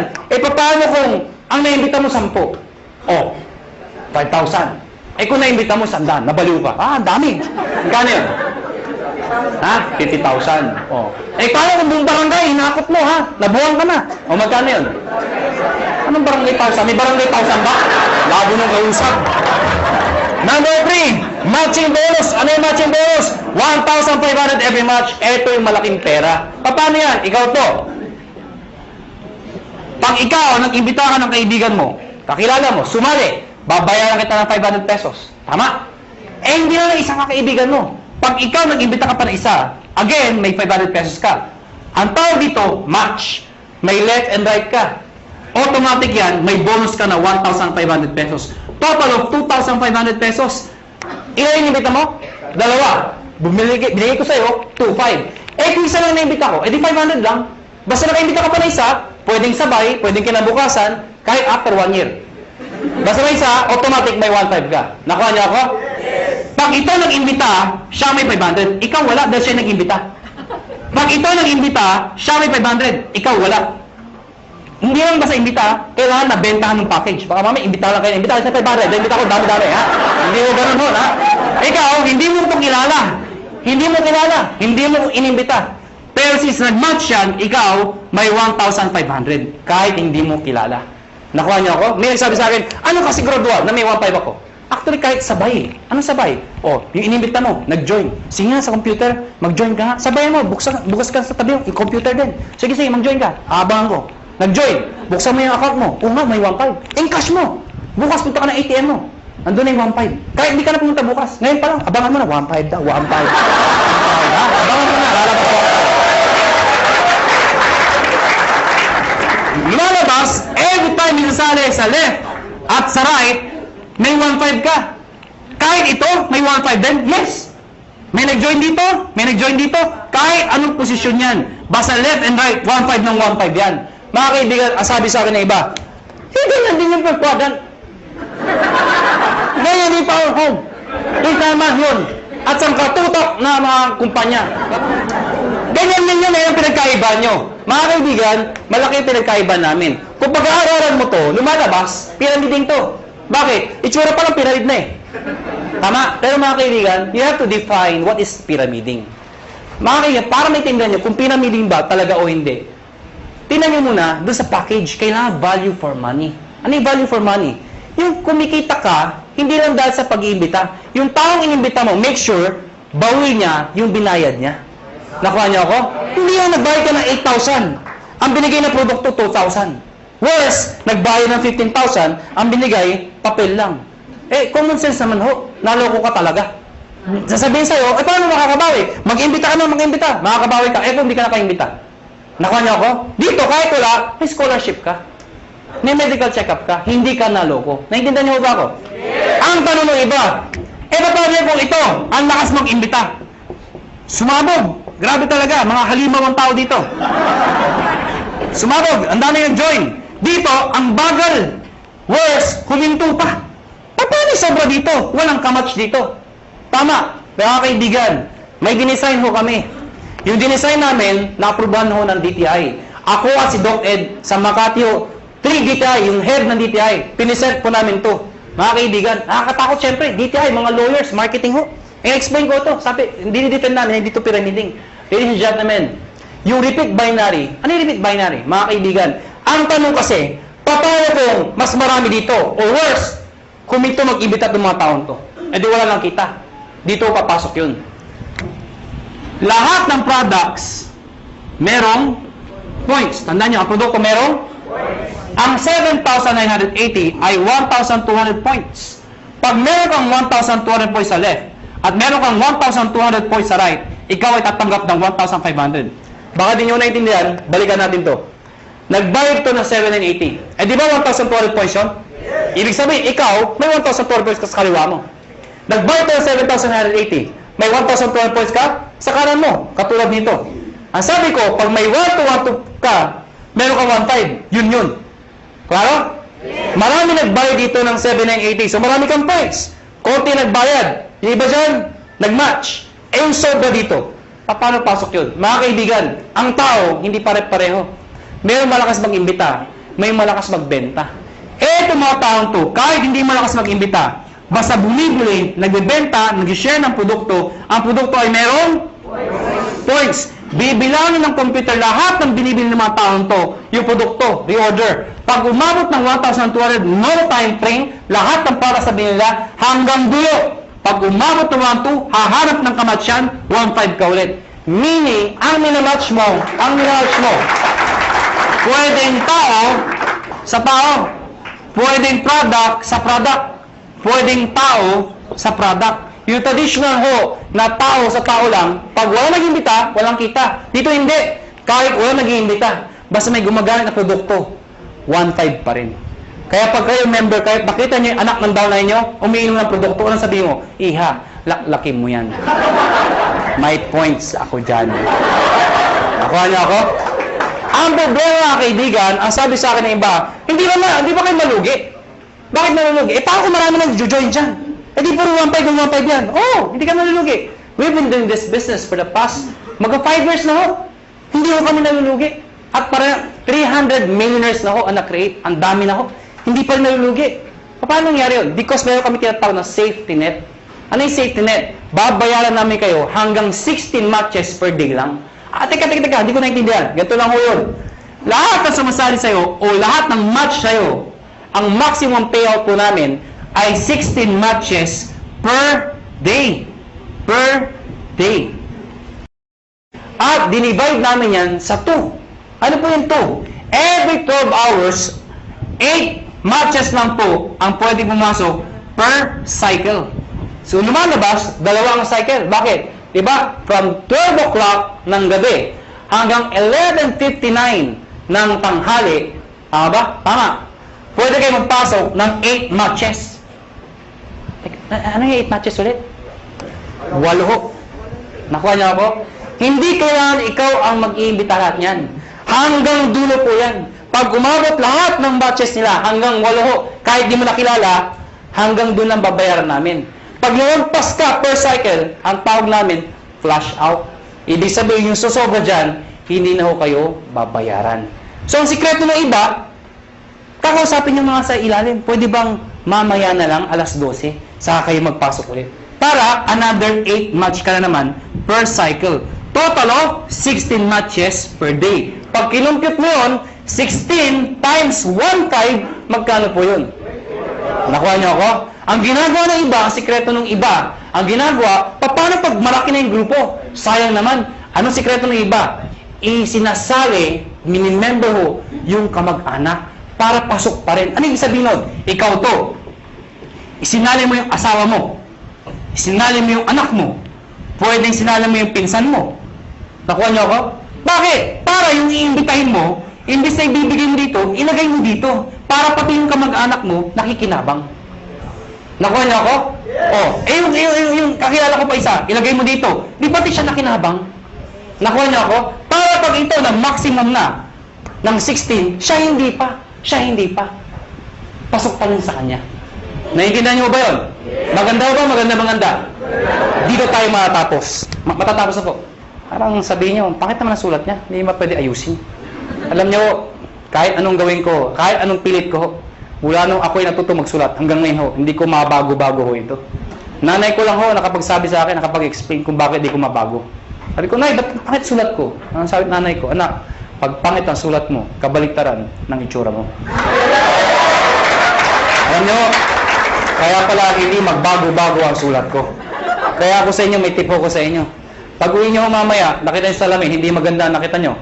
paano kung ang naimbita mo 10? Oh, 5,000. Kung naimbita mo 100, nabaliw ka. Ang dami. Magkano yun? Ha? 50,000. Oh. Paano kung buong barangay, hinakot mo ha? Nabuwang ka na. O magkano yun? Anong barangay 1,000? May barangay 1,000 ba? Labo nung kausap. Number 3, matching bonus. Ano yung matching bonus? 1,500 every match. Ito yung malaking pera. Paano yan? Ikaw to. Pag ikaw, nag-imbita ka ng kaibigan mo, kakilala mo, sumali, babayaran kita ng 500 pesos. Tama? Hindi na isang kaibigan mo. Pag ikaw nag-imbita ka pa ng isa, again, may 500 pesos ka. Ang tawag dito, match. May left and right ka. Automatic yan, may bonus ka na 1,500 pesos. Total of 2,500 pesos. Ilan yung imbita mo? 2. Binigay ko sa'yo, 2,500. Kung isa lang na-imbita ko, di 500 lang. Basta naka-imbita ka pa na isa, pwedeng sabay, pwedeng kinabukasan, kahit after 1 year. Basta may isa, automatic may 1,500 ka. Nakuha niya ako? Pag ito nag-imbita, siya may 500. Ikaw wala dahil siya nag-imbita. Pag ito nag-imbita, siya may 500. Ikaw wala. Hindi lang basta imbita, kailangan nabentahan ng package. Baka mamaya, imbita lang kayo. Imbita kayo sa 500. Imbita ko, dami-dami, ha? Hindi mo ganun ho, ha? Ikaw, hindi mo ito kilala. Hindi mo kilala. Hindi mo inimbita. Pero since nag-match yan, ikaw, may 1,500. Kahit hindi mo kilala. Nakuha niyo ako? May nagsabi sa akin, ano kasi gradual na may 1,500 ako? Actually, kahit sabay. Anong sabay? Yung inimbita mo, nag-join. Sige nga sa computer, mag-join ka nga. Sabayan mo, bukas ka sa tabi, yung computer din. Sige, mag-join ka. Abangan ko. Nag-join. Buksan mo yung account mo. Nga, may 1,500. Encash mo. Bukas punta ka ng ATM mo. Nandun na yung 1,500. Kahit hindi ka na pumunta bukas. Ngayon pa lang, abangan mo na. 1,500 daw. 1,500. Abangan mo na. Lalabas ko. Lumalabas, every time minasali sa left at sa right, may 1,500 ka. Kahit ito, may 1,500 din. Yes. May nag-join dito. May nag-join dito. Kahit anong posisyon yan. Basta left and right, 1,500 ng 1,500 yan. Mga kaibigan, sabi sa akin na iba, ganyan din yung pagkwagan. Ganyan din power home. Yung tama yun. At sa katutok na mga kumpanya. Ganyan din yun yung pinagkaiba nyo. Mga kaibigan, malaki yung pinagkaiba namin. Kung pag-aaralan mo to, lumalabas, pyramiding to. Bakit? Itsura pa lang pyramid na eh. Tama? Pero mga kaibigan, you have to define what is pyramiding. Mga kaibigan, para maintindihan nyo kung pyramiding ba talaga o hindi, tingnan nyo muna, doon sa package, kailangan value for money. Ano yung value for money? Yung kumikita ka, hindi lang dahil sa pag-iimbita. Yung taong inimbita mo, make sure, bawi niya yung binayad niya. Nakuha niyo ako? Hindi yung nagbayad ka ng 8,000. Ang binigay na produkto, 2,000. Worse, nagbayad ng 15,000, ang binigay, papel lang. Common sense naman ho, naloko ka talaga. Sasabihin sa'yo, paano makakabawi? Mag-imbita ka na, mag-imbita. Makakabawi ka, kung hindi ka nakaimbita. Nakuha niyo ako? Dito, kahit wala, may scholarship ka. May medical check-up ka. Hindi ka naloko. Naintindihan niyo ba ako? Yes. Ang tanong ng iba, paano kung ito, ang lakas mag-imbita? Sumabog. Grabe talaga, mga halimaw ang tao dito. Sumabog, ang dami yung join. Dito, ang bagal. Worse, huminto pa. Paano sobra dito? Walang kamatch dito. Tama, mga kaibigan, may dinesign ho kami. Yung dinesign namin, na-aprobahan ho ng DTI. Ako at si Doc Ed sa Makati ho, 3 DTI, yung head ng DTI, pinisert po namin to. Mga kaibigan, nakakatakot syempre, DTI, mga lawyers, marketing ho. Explain ko to, sabi, hindi ni-defend namin, hindi to pyramiding. Ladies and gentlemen, yung repeat binary, ano yung repeat binary? Mga kaibigan, ang tanong kasi, paano kung mas marami dito, or worse, kung ito mag-ibita ng mga taon to, di wala lang kita. Dito papasok yun. Lahat ng products, merong points. Tandaan nyo, ang produkto merong Ang 7,980 ay 1,200 points. Pag meron kang 1,200 points sa left, at meron kang 1,200 points sa right, ikaw ay tatanggap ng 1,500. Baka di nyo naintindihan, balikan natin to. Nagbayad to ng 7,980. Eh di ba 1,200 points yun? Ibig sabihin, ikaw, may 1,200 points ka sa kaliwa mo. Nagbayad to ng 7,980. May 1,200 points ka sa kanan mo, katulad nito. Ang sabi ko, pag may 1,200 ka, meron kang 1,500. Yun. Klaro? Marami nagbayad dito ng 7,980. So marami kang points. Konti nagbayad. Yung iba dyan, nag-match. Eh yung sobra dito. Paano pasok yun? Mga kaibigan, ang tao, hindi pare-pareho. Mayroong malakas mag-imbita, may malakas magbenta. Itong mga taong to, kahit hindi malakas mag-imbita, basta bumibili, nagbebenta, nag-share ng produkto, ang produkto ay merong points. Bibilangin ng computer lahat ng binibili ng mga taong to, yung produkto, reorder. Pag umabot ng 1,200, no time frame, lahat ng para sa binila hanggang dulo. Pag umabot ng 1,200, hahanap ng kamatsyan, 1,500 ka ulit. Meaning, ang minamatch mo, pwedeng tao sa tao, pwedeng product sa product, pwedeng tao sa product. Yung traditional ho, na tao sa tao lang, pag wala nag-imbita, walang kita. Dito hindi. Kahit wala nag-imbita, basta may gumagamit na produkto, 1,500 pa rin. Kaya pag kayo member, kahit makita nyo yung anak ng downline nyo, umiinom ng produkto, anong sabihin mo? Iha, laki mo yan. May points ako dyan. Nakuha niyo ako? Ang problema, kaibigan, ang sabi sa akin ng iba, hindi ba kayo malugi? Bakit malulugi? Eh, paano kung marami nag-join dyan? Eh, di puro 1,500 yan. Oh, hindi ka malulugi. We've been doing this business for the past, 5 years na ho. Hindi ho kami nalulugi. At para 300 millionaires na ho ang na-create. Ang dami na ho. Hindi pa rin nalulugi. Paano nangyari yun? Because meron kami tinatawag na safety net. Ano yung safety net? Babayaran namin kayo hanggang 16 matches per day lang. Teka, hindi ko naintindihan. Ganito lang ho yun. Lahat ng sumasali sa'yo o lahat ng match sa'yo, ang maximum payout po namin ay 16 matches per day. Per day. At dinivide namin yan sa 2. Ano po yung 2? Every 12 hours, 8 matches lang po ang pwede pumasok per cycle. So, lumalabas, 2 ang cycle. Bakit? Diba? From 12 o'clock ng gabi hanggang 11:59 ng tanghali, tama ba? Tama. Pwede kayo magpasok ng 8 matches. Ano yung 8 matches ulit? 8 ho. Nakuha niyo ako? Hindi kailangan ikaw ang mag-iimbita lahat niyan. Hanggang dulo po yan. Pag umabot lahat ng matches nila, hanggang 8 ho, kahit di mo nakilala, hanggang doon ang babayaran namin. Pag lumagpas ka per cycle, ang tawag namin, flash out. Ibig sabihin, yung susobra dyan, hindi na ho kayo babayaran. So, ang sikreto ng iba, kakausapin yung mga sa ilalim. Pwede bang mamaya na lang, alas 12, saka kayo magpasok ulit. Para another 8 match ka na naman per cycle. Total of 16 matches per day. Pag kinumpute mo yun, 16 times 1,500, magkano po yun? Nakuha niyo ako? Ang ginagawa ng iba, ang sikreto ng iba, ang ginagawa, paano pag malaki na yung grupo? Sayang naman. Anong sikreto ng iba? Isinasali, minimember ho, yung kamag-anak para pasok pa rin. Ano yung sabihin nun? Ikaw to. Isinali mo yung asawa mo. Isinali mo yung anak mo. Pwedeng sinali mo yung pinsan mo. Nakuha niyo ako? Bakit? Para yung iimbitahin mo, imbis na ibibigay mo dito, ilagay mo dito. Para pati yung kamag-anak mo, nakikinabang. Nakuha niyo ako? Oh, yung kakilala ko pa isa, ilagay mo dito. Di pati siya nakinabang? Nakuha niyo ako? Para pag ito na maximum na ng 16, siya hindi pa. Pasok pa rin sa kanya. Naiintindihan niyo ba yun? Maganda ba? Maganda. Dito tayo matatapos. Matatapos ako. Parang sabihin niyo, bakit naman ang sulat niya? Hindi ba pwede ayusin? Alam niyo, kahit anong gawin ko, kahit anong pilit ko, mula nung ako'y natuto magsulat, hanggang ngayon ho, hindi ko mabago-bago ho ito. Nanay ko lang ho, nakapagsabi sa akin, nakapag-explain kung bakit hindi ko mabago. Sabi ko, Nay, bakit sulat ko? Ang sabi nanay ko, anak, pag pangit ang sulat mo, kabaliktaran ng itsura mo. Alam niyo, kaya pala hindi magbago-bago ang sulat ko. Kaya ako sa inyo, may tip ko sa inyo. Pag uwi niyo mamaya, nakita niyo sa salamin, hindi maganda, nakita niyo,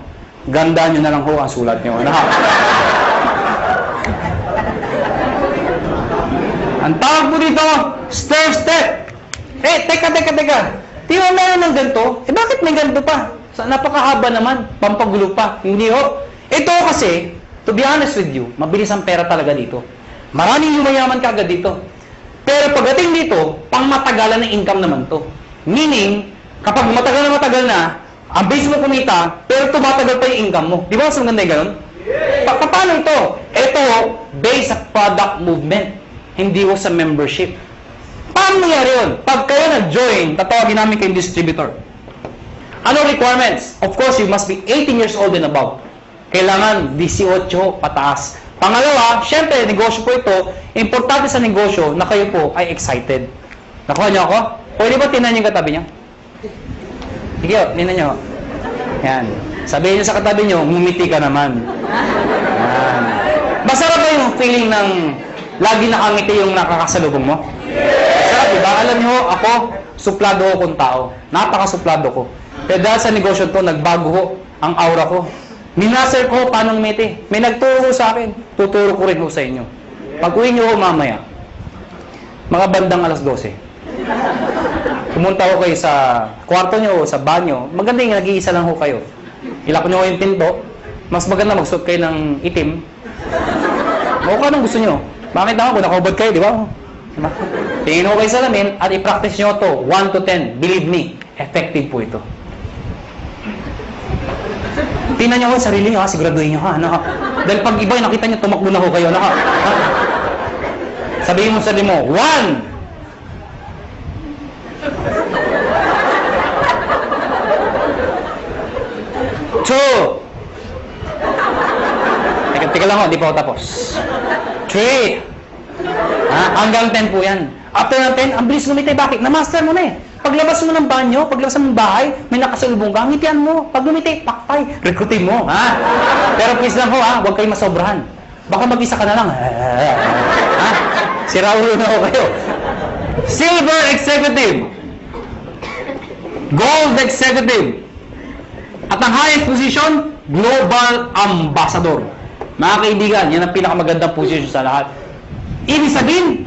ganda niyo na lang ho ang sulat niyo. Ano ha? Ang tawag po dito, stair step. Teka. Di ba meron ng ganito? Bakit may ganito pa? Napakahaba naman, pampagulo pa. Hindi ho. Ito kasi, to be honest with you, mabilis ang pera talaga dito. Maraming yumayaman kaagad dito. Pero pagdating dito, pang-matagalan ng income naman to. Meaning, kapag matagal na, ang base mo kumita, pero tumatagal pa yung income mo. Di ba mas maganda yung ganun? Paano ito? Ito, based sa product movement. Hindi ho sa membership. Paano nangyari yun? Pag kayo nag-join, tatawagin namin kayong distributor. Ano requirements? Of course, you must be 18 years old and above. Kailangan 18 pataas. Pangalawa, syempre, negosyo po ito. Importante sa negosyo na kayo po ay excited. Nakuha niyo ako? Pwede ba tinan yung katabi niya? Sige, tinan niyo. Yan. Sabihin niyo sa katabi niyo, ngumiti ka naman. Yan. Masarap ba yung feeling ng lagi nakangiti yung nakakasalubong mo? Masarap, diba? Alam niyo, ako, suplado akong tao. Napakasuplado ko. Pero dahil sa negosyo to, nagbago ko ang aura ko. Minaser ko paano ngumiti. May nagturo sa akin. Tuturo ko rin ho sa inyo. Pag-uwi niyo ho mamaya, mga bandang alas 12. Pumunta ko kayo sa kwarto niyo o sa banyo. Maganda yung nag-iisa lang ho kayo. Ilak niyo yung pinto. Mas maganda magsuot kayo ng itim. O kung anong gusto niyo. Bakit naman kung nakaubad kayo, di ba? Tingin ko kayo sa lamin at i-practice nyo to 1 to 10. Believe me, effective po ito. Tingnan nyo ho, sarili nyo ha, siguraduhin nyo ha. Ano, ha? Dahil pag iba nakita nyo, tumakbo na ho kayo. Ano, ha? Sabihin mo sa sarili mo, 1! Teka lang ho, di pa ako tapos. 3. Hanggang 10 po yan. After ng 10, ang bilis lumitay. Bakit? Na-master mo na eh. Paglabas mo ng banyo, paglabas mo ng bahay, may nakasalubong ka, ngitian mo. Pag lumitay, takpay, rekrutin mo. Ha? Pero please lang ho, ha? Huwag kayo masobrahan. Baka mag-isa ka na lang. Ha? Siraulo na ho kayo. Silver Executive. Gold Executive. At ang highest position, Global Ambassador. Mga kaibigan, yan ang pinakamagandang position sa lahat. Ibig sabihin,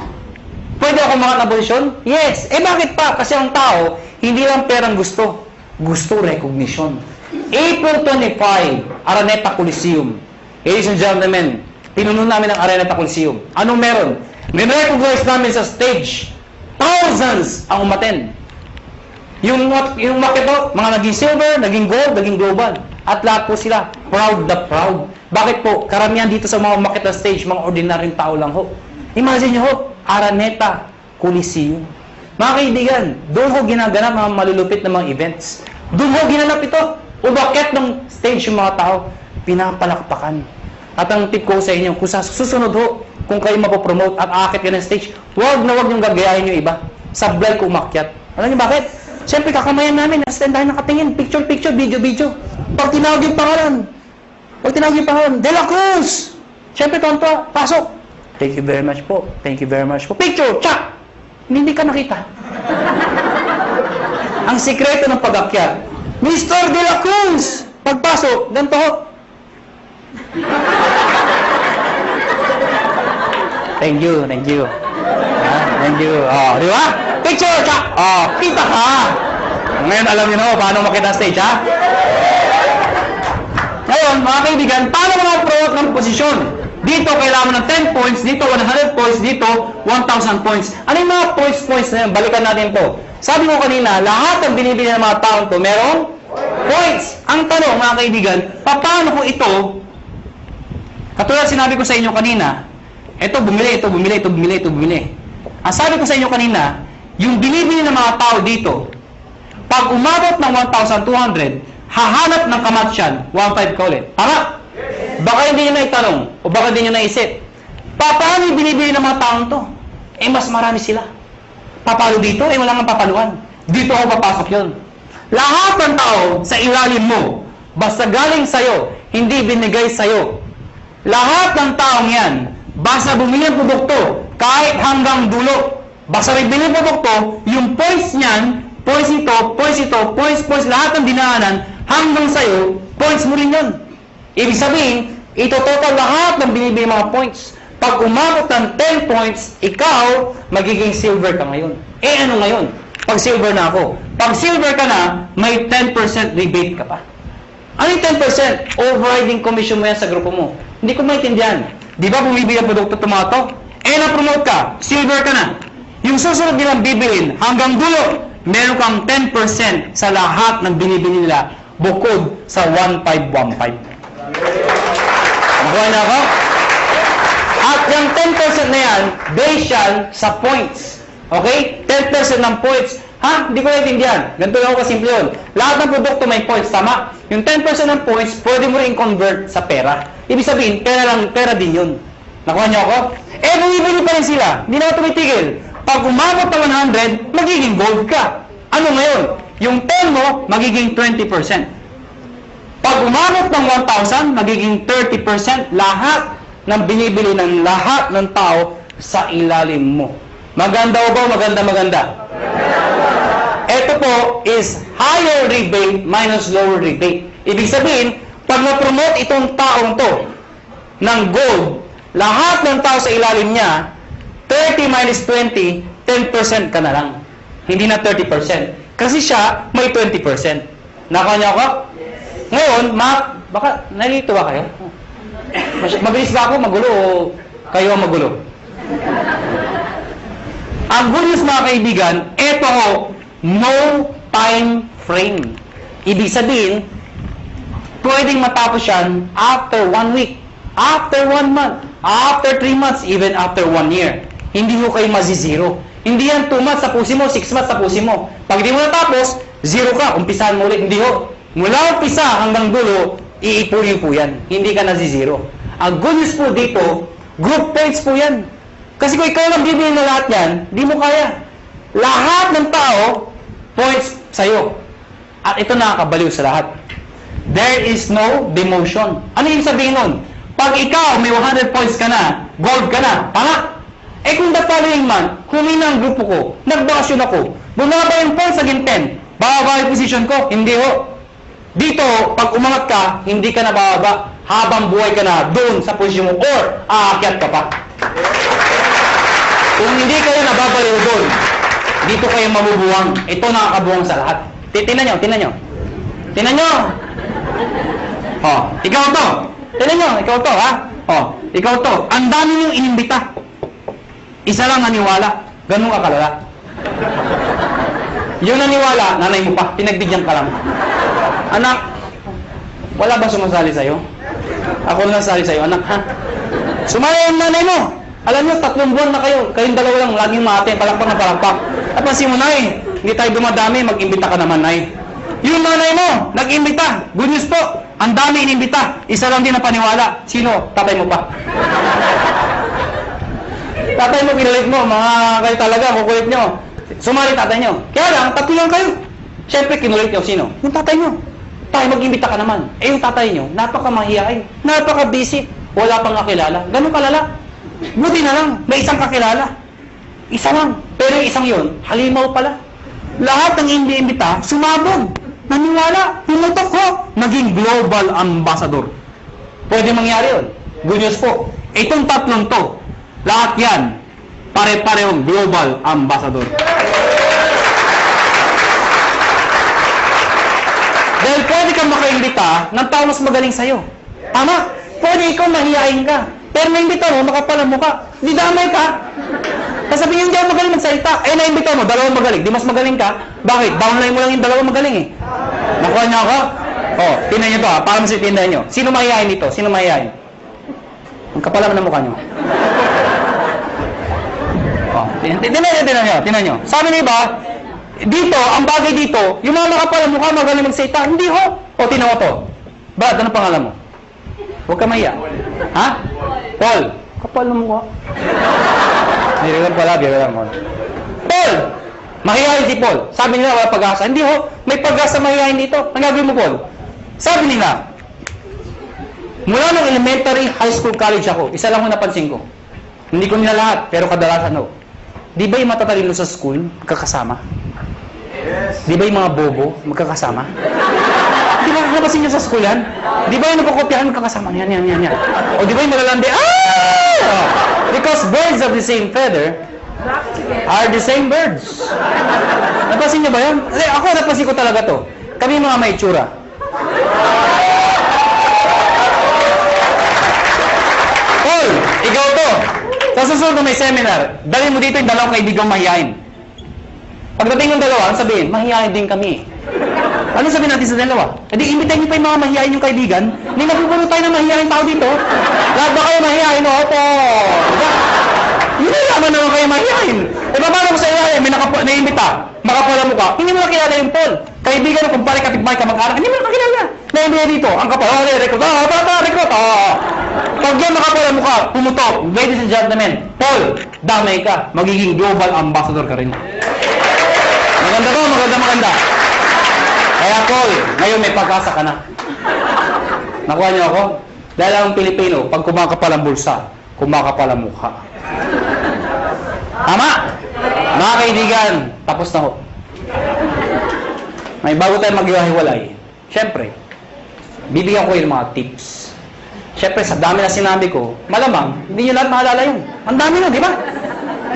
pwede ako mga na-posisyon? Yes. Bakit pa? Kasi ang tao, hindi lang perang gusto. Gusto recognition. April 25, Araneta Coliseum. Ladies and gentlemen, pinuno namin ang Araneta Coliseum. Anong meron? Recognize namin sa stage. Thousands ang umaten. Yung makito, mga naging silver, naging gold, naging global. At lahat po sila, proud the proud. Bakit po? Karamihan dito sa mga makita stage, mga ordinaryong tao lang ho. Imagine nyo ho, Araneta Coliseum. Mga kaibigan, doon ho ginaganap mga malulupit na mga events. Doon ho ginanap ito. Umakyat ng stage yung mga tao, pinapalakpakan. At ang tip ko sa inyo, kung sa susunod ho, kung kayo mapopromote at aakit ka ng stage, huwag niyong gagayahin yung iba. Sablay ko umakyat. Alam niyo bakit? Siyempre, kakamayan namin, nasa tayo nakatingin, picture, video. Pag tinawag yung pangalan, De La Cruz! Siyempre, tonto, pasok. Thank you very much po. Picture, tsak! Hindi ka nakita. Ang sikreto ng pag-akyat, Mr. De La Cruz! Pagpasok, ganito ho. Thank you. Thank you. Di ba? Picture, tsak! Kita ka! Ngayon, alam niyo na paano makita stage, ha? Ngayon, mga kaibigan, paano mga-promote ng posisyon? Dito, kailangan mo ng 10 points. Dito, 100 points. Dito, 1,000 points. Ano yung mga points na yun? Balikan natin to. Sabi ko kanina, lahat ng binibili ng mga taong to, merong points. Ang tanong, mga kaibigan, paano ko ito? Katulad sinabi ko sa inyo kanina, ito bumili. Ang sabi ko sa inyo kanina, yung binibili ng mga tao dito, pag umabot ng 1,200, hahanap ng kamatsyan, 1,500 ka ulit. Tama? Baka hindi nyo na itanong, o baka hindi nyo naisip. Paano yung binibili ng mga taong to? Mas marami sila. Papalo dito, wala nga papaluan. Dito ako papasok yun. Lahat ng tao sa ilalim mo, basta galing sa'yo, hindi binigay sa'yo. Lahat ng taong yan, basta bumili ng produkto, kahit hanggang dulo, basta may bili ng produkto, yung points niyan, points ito, lahat ng dinaanan, hanggang sa'yo, points mo rin yun. Ibig sabihin, ito total lahat ng binibili mga points. Pag umabot ng 10 points, ikaw, magiging silver ka ngayon. Eh ano ngayon? Pag silver na ako. Pag silver ka na, may 10% rebate ka pa. Ano yung 10%? Overriding commission mo yan sa grupo mo. Hindi ko maintindihan. Di ba bumibili ang produkto tomato? Eh na-promote ka, silver ka na. Yung susunod nilang bibilin, hanggang dulo, meron kang 10% sa lahat ng binibili nila bukod sa 1515. Nakuha na ako? At yung 10% na yan, based yan sa points. Okay? 10% ng points. Ha? Hindi ko naintindihan. Ganito lang ako kasimple yun. Lahat ng produkto may points, tama? Yung 10% ng points, pwede mo rin convert sa pera. Ibig sabihin, pera din yun. Nakuha niyo ako? Eh, bumibili pa rin sila. Hindi na ako tumitigil. Pag umabot ng 100, magiging gold ka. Ano ngayon? Yung 10 mo, magiging 20%. Pag umabot ng 1,000, magiging 30% lahat ng binibili ng lahat ng tao sa ilalim mo. Maganda o ba? Maganda. Ito po is higher rebate minus lower rebate. Ibig sabihin, pag na-promote itong taong to ng gold, lahat ng tao sa ilalim niya, 30 minus 20, 10% ka na lang. Hindi na 30%. Kasi siya, may 20%. Nakuha niyo ako? Ngayon, baka nalito ba kayo? Mabilis ba ako magulo o kayo ang magulo? Ang good news mga kaibigan, ito ho, no time frame. Ibig sabihin, pwedeng matapos yan after 1 week, after 1 month, after 3 months, even after 1 year. Hindi ho kayo mazizero. Hindi yan 2 months tapusin mo, 6 months tapusin mo. Pag di mo natapos, 0 ka, umpisahan mo ulit. Hindi ho. Mula umpisa hanggang dulo, iipunin po yan. Hindi ka nazizero. Ang good news po dito, group points po yan. Kasi kung ikaw lang bibili na lahat yan, di mo kaya. Lahat ng tao, points sa'yo. At ito nakakabaliw sa lahat. There is no demotion. Ano yung sabihin nun? Pag ikaw may 100 points ka na, gold ka na, tama? Eh kung the following month, humina ang grupo ko, nagbakasyon ako, bumaba yung points naging 10, bababa yung position ko, hindi ho. Dito, pag umangat ka, hindi ka na bababa habang buhay ka na doon sa posisyon mo or aakyat ka pa. Kung hindi kayo nababaliw doon, dito kayo mabubuwang. Ito nakakabuwang sa lahat. Tingnan nyo. Oh, ikaw to. Tingnan nyo, ikaw to, ha? Oh, ikaw to. Ang dami niyong inimbita. Isa lang naniwala. Ganun ka kalala. Yung naniwala, nanay mo pa. Pinagbigyan ka lang. Anak, wala ba sumasali sa'yo? Ako na sali sa'yo, anak, ha? Sumaya yung nanay mo. Alam nyo, 3 buwan na kayo. Kayong dalawa lang, laging mate, palakpak na palakpak. At pansin mo, nay, hindi tayo dumadami, mag-imbita ka naman, nay. Yung nanay mo, nag-imbita. Good news po, ang dami inimbita. Isa lang din na paniwala. Sino? Tatay mo pa. Tatay mo, kinulit mo. Mga kayo talaga, kukulit nyo. Sumali tatay nyo. Kaya lang, 3 lang kayo. Siyempre, kinulit nyo. Sino? Yung tatay nyo. Tayo, mag-imbita ka naman. Eh, yung tatay nyo, napaka-mahihain. Napaka-busy. Wala pang kakilala. Ganun kalala. Buti na lang, may isang kakilala. Isa lang. Pero yung isang yun, halimaw pala. Lahat ng imbita, sumabog. Naniwala. Pumutok ko. Naging global ambassador. Pwede mangyari yun. Good news po. Itong 3 to, lahat yan, pare-parehong global ambassador. Dahil pwede kang makaimbita ng tao mas magaling sa'yo. Tama? Pwede ikaw mahihain ka. Pero naimbita mo, makapalang mukha. Di damay ka. Kasabihin yung di ako magaling magsalita. Eh, naimbita mo, 2 magaling. Di mas magaling ka. Bakit? Downline mo lang yung 2 magaling eh. Nakuha niyo ako? Oh, tingnan niyo to ha. Para masipindahan niyo. Sino mahihain dito? Sino mahihain? Ang kapal naman ng mukha niyo. Oh, tingnan niyo. Sabi niyo ba, dito, ang bagay dito, yung mga makapal ng mukha, magaling magsalita. Hindi ho. O, tingnan mo to. Brad, ano pangalan mo? Huwag ka mahiya. Ha? Paul. Kapal ng mukha. Biro lang, Paul. Paul! Mahihayin si Paul. Sabi nila, wala pag-asa. Hindi ho, may pag-asa mahihayin dito. Ang gagawin mo, Paul? Sabi nila, mula nung elementary, high school, college ako, isa lang ho napansin ko. Hindi ko nila lahat, pero kadalasan ho. Di ba yung matatalino sa school, magkakasama? Yes. Di ba yung mga bobo, magkakasama? Di ba napasin nyo sa school yan? Di ba yung napakopyahan, magkakasama? Yan. O di ba yung malalandi? Because birds of the same feather are the same birds. Napansin niyo ba yan? Ako, napansin ko talaga to. Kami mga may itsura. Paul, ikaw to. Sa susunod na may seminar, dali mo dito yung dalawang kaibigang mahihain. Pagdating yung dalawa, sabihin, mahihain din kami. Ano sabihin natin sa dalawa? E di, imbitahin niyo pa yung mga mahihain yung kaibigan. Hindi napupuno tayo ng mahihain tao dito. Lahat ba kayo mahihain? Opo. Diba? Yun naman naman kayo mahihain. E paano ko sa iyayin? May naimbita. Makapala mo ka. Hindi mo nakilala yung Paul. Kaibigan mo, kumpare, kapitbahay, kamag-anak. Hindi mo nakilala. Naimbita dito. Ang kapal. Rekrut. Rekrut. Pag yan makapala mo ka, pumutok. Ladies and gentlemen, Paul, damay ka. Magiging global ambassador ka rin. Maganda ba? Maganda. Kaya Paul, ngayon may pag-asa ka na. Nakuha niyo ako? Dahil ang Pilipino, pag kumakapal ang bulsa, kumakapal ang mukha. Tama? Mga kaibigan, tapos na ho. May bago tayo maghiwa-hiwalay. Siyempre, bibigyan ko yung mga tips. Siyempre, sa dami na sinabi ko, malamang, hindi nyo lahat maalala yun. Ang dami na, di ba?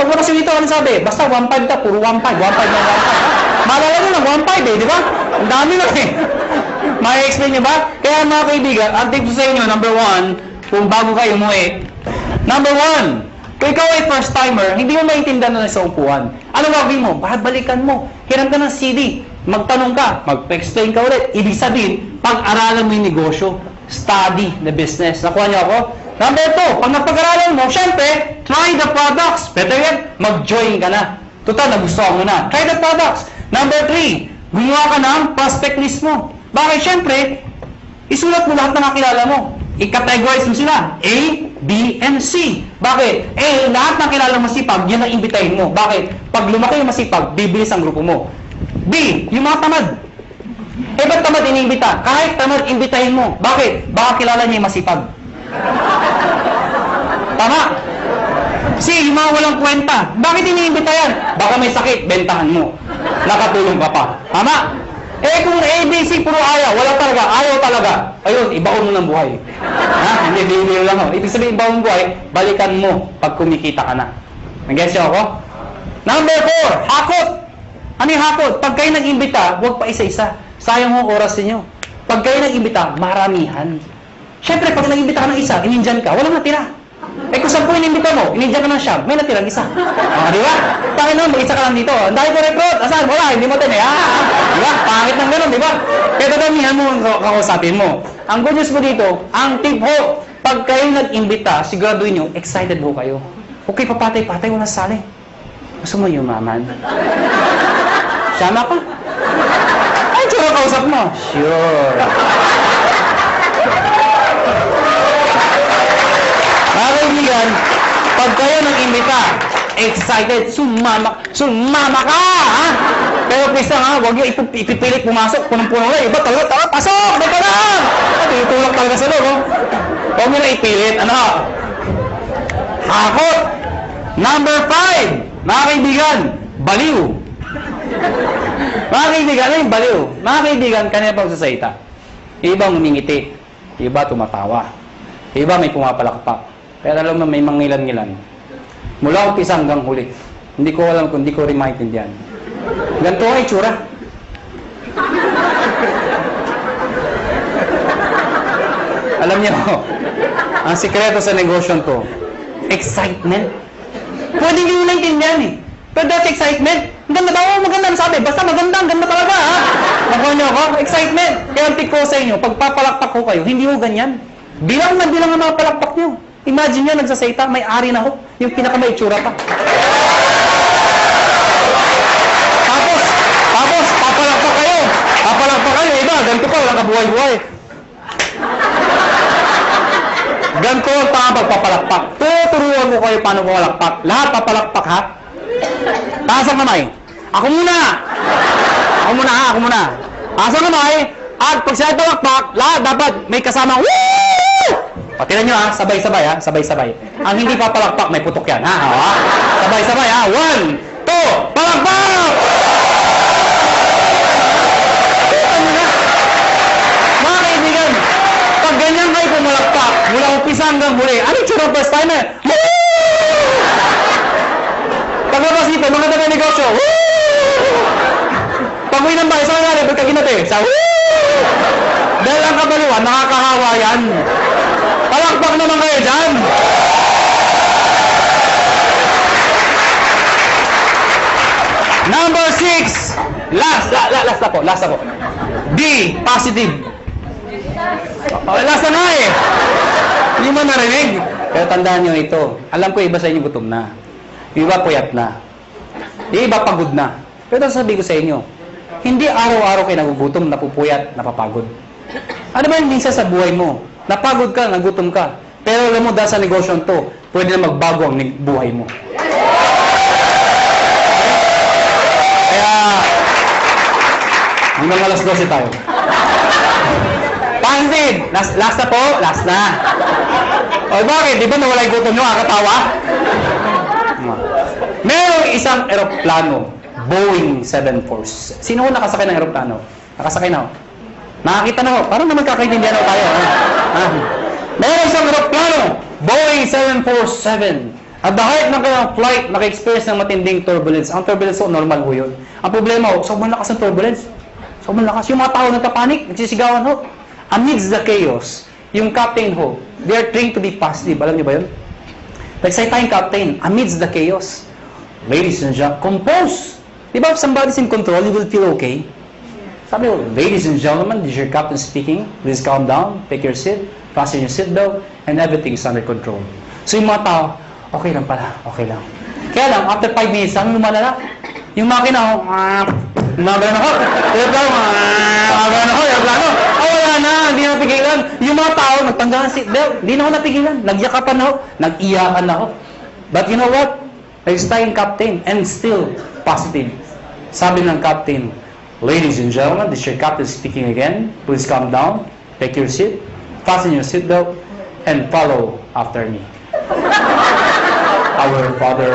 Pag mo kasi dito, ano sabi? Basta 1.5 ka, puro 1.5 na 1.5. Maalala nyo lang, 1.5 di ba? Ang dami na eh. May-explain nyo ba? Kaya mga kaibigan, ang tip ko sa inyo, number 1, kung bago kayo umuwi, number 1, kung ikaw ay first timer, hindi mo maintindihan na sa upuan. Ano gagawin mo? Balikan mo. Hiram ka ng CD. Magtanong ka. Mag-explain ka ulit. Ibig sabihin, pag-aralan mo yung negosyo. Study the business. Nakuha niyo ako? Number 2, pag napag-aralan mo, syempre, try the products. Better yan, mag-join ka na. Total, nagustuhan mo na. Try the products. Number 3, gumawa ka ng prospect list mo. Bakit? Syempre, isulat mo lahat ng nakilala mo. I-categorize mo sila. A, B, and C. Bakit? Lahat ng kilala masipag, yan ang imbitahin mo. Bakit? Pag lumaki yung masipag, bibilis ang grupo mo. B, yung mga tamad. Ba't tamad iniimbita? Kahit tamad, imbitahin mo. Bakit? Baka kilala niya yung masipag. Tama? C, yung mga walang kwenta. Bakit iniimbita yan? Baka may sakit, bentahan mo. Nakatulong ka pa. Tama? Kung A, B, C, puro ayaw, wala talaga, ayaw talaga. Ayun, ibaon mo ng buhay. Ha? Hindi, bibiro lang ako. Ibig sabihin, ibaon mo buhay, balikan mo pag kumikita ka na. Nag-guess niyo ako? Number 4, hakot. Ano yung hakot? Pag kayo nag-imbita, huwag pa isa-isa. Sayang mo oras ninyo. Pag kayo nag-imbita, maramihan. Siyempre, pag nag-imbita ka ng isa, inindyan ka, walang natira. Kung 10 inimbita mo, inindyan ka ng siyam, may natirang isa. Di ba? Bakit naman, mag-isa ka lang dito. Ang dahil ko recruit, asan? Wala, hindi mo din eh. Di ba? Pangit ng gano'n, di ba? Kaya dadamihan mo ang kakausapin mo. Ang good news mo dito, ang tip ho, pag kayo nag-imbita, siguraduhin nyo, excited ho kayo. Okay, papatay-patay, wala sali. Gusto mo yumaman? Siyama ka? Ay, tsura kausap mo. Sure. Mga kaibigan, pag kayo nag-imbita, excited, sumama ka, ha? Pero please lang, ha? Huwag yung ipipilit pumasok, punong-puno na, iba talaga, pasok, may ka lang! Itulak talaga sa loob, huwag nyo na ipilit, ano? Hakot! Number 5, mga kaibigan, baliw. Mga kaibigan, ano yung baliw? Mga kaibigan, kanina pagsasalita. Iba ngumingiti, iba tumatawa, iba may pumapalakpak. Pero alam mo, may mangilan-ngilan. Mula umpisa hanggang huli. Hindi ko alam kung hindi ko rin maintindihan. Ganito ang itsura. Alam niyo, ang sikreto sa negosyo to, excitement. Pwede hindi mo naintindihan eh. Pero that's excitement. Ang ganda daw, maganda ang sabi. Basta maganda, ang ganda talaga ha. Nakuha niyo ako? Excitement. Kaya ang tip ko sa inyo, pag papalakpak ko kayo, hindi ko ganyan. Bilang ang mga palakpak niyo. Imagine nyo, nagsasayta, may ari na ho. Yung pinaka-may itsura pa. Tapos, papalakpak kayo. Papalakpak kayo. Iba, ganito pa, walang kabuhay-buhay. Ganito ang pagpapalakpak. Tuturuan mo kayo paano papalakpak. Lahat papalakpak, ha? Taas ang kamay. Ako muna. Ako muna. Taas ang kamay. At pag sila palakpak, lahat dapat may kasama. Woo! Patinan nyo ha, sabay-sabay ha, sabay-sabay. Ang hindi papalakpak, may putok yan ha. Sabay-sabay ha, 1, 2, palakpak! Mga kaibigan, pag ganyan kayo pumalakpak, mula umpisa hanggang huli, ano yung tsura first timer? Woo! Paglabas dito, mga taga-negosyo, woo! Pag-uwi ng bahay, saan nga, ba't ka ginate? Sa woo! Dahil ang kabaliwan, nakakahawa yan. Palakpak naman kayo dyan. Number 6. Last na po. D, positive. Last na nga eh. Hindi mo narinig. Pero tandaan nyo ito. Alam ko iba sa inyo gutom na. Yung iba puyat na. Yung iba pagod na. Pero sasabihin ko sa inyo, hindi araw-araw kayo nagugutom, napupuyat, napapagod. Ano ba yung minsan sa buhay mo? Napagod ka, nagutom ka. Pero alam mo, dahil sa negosyo to, pwede na magbago ang buhay mo. Kaya, hanggang alas 12 tayo. Pansin! Last na po? Last na. O bakit? Di ba nawala yung gutom nyo? Kakatawa? Merong isang eroplano, Boeing 747. Sino ko nakasakay ng eroplano? Nakasakay na ako. Nakakita na ako. Parang naman kakaintindihan ako tayo. Merong isang eroplano, Boeing 747. At the height ng kanyang flight, naka-experience ng matinding turbulence. Ang turbulence ko, normal ho yun. Ang problema ho, sobrang lakas ng turbulence. Sobrang lakas. Yung mga tao nagka-panic, nagsisigawan ho. Amidst the chaos, yung captain ho, they are trained to be positive. Alam niyo ba yun? Nagsalita yung captain, amidst the chaos. Ladies and gentlemen, compose. Di ba if somebody's in control, you will feel okay? Sabi ko, ladies and gentlemen, this is your captain speaking. Please calm down, take your seat, fasten your seatbelt, and everything is under control. So yung mga tao, okay lang pala, okay lang. Kaya lang, after 5 minutes, ang lumalala. Yung makina, gumagano ako, wala na, hindi na napigilan. Yung mga tao, nagtanggal ng seatbelt, hindi na ako napigilan. Nagyakapan ako, nag-iyakan ako. But you know what? Nag-stay yung captain, and still positive. Sabi ng captain, ladies and gentlemen, this is your captain speaking again. Please calm down, take your seat, fasten your seatbelt, and follow after me. Our Father.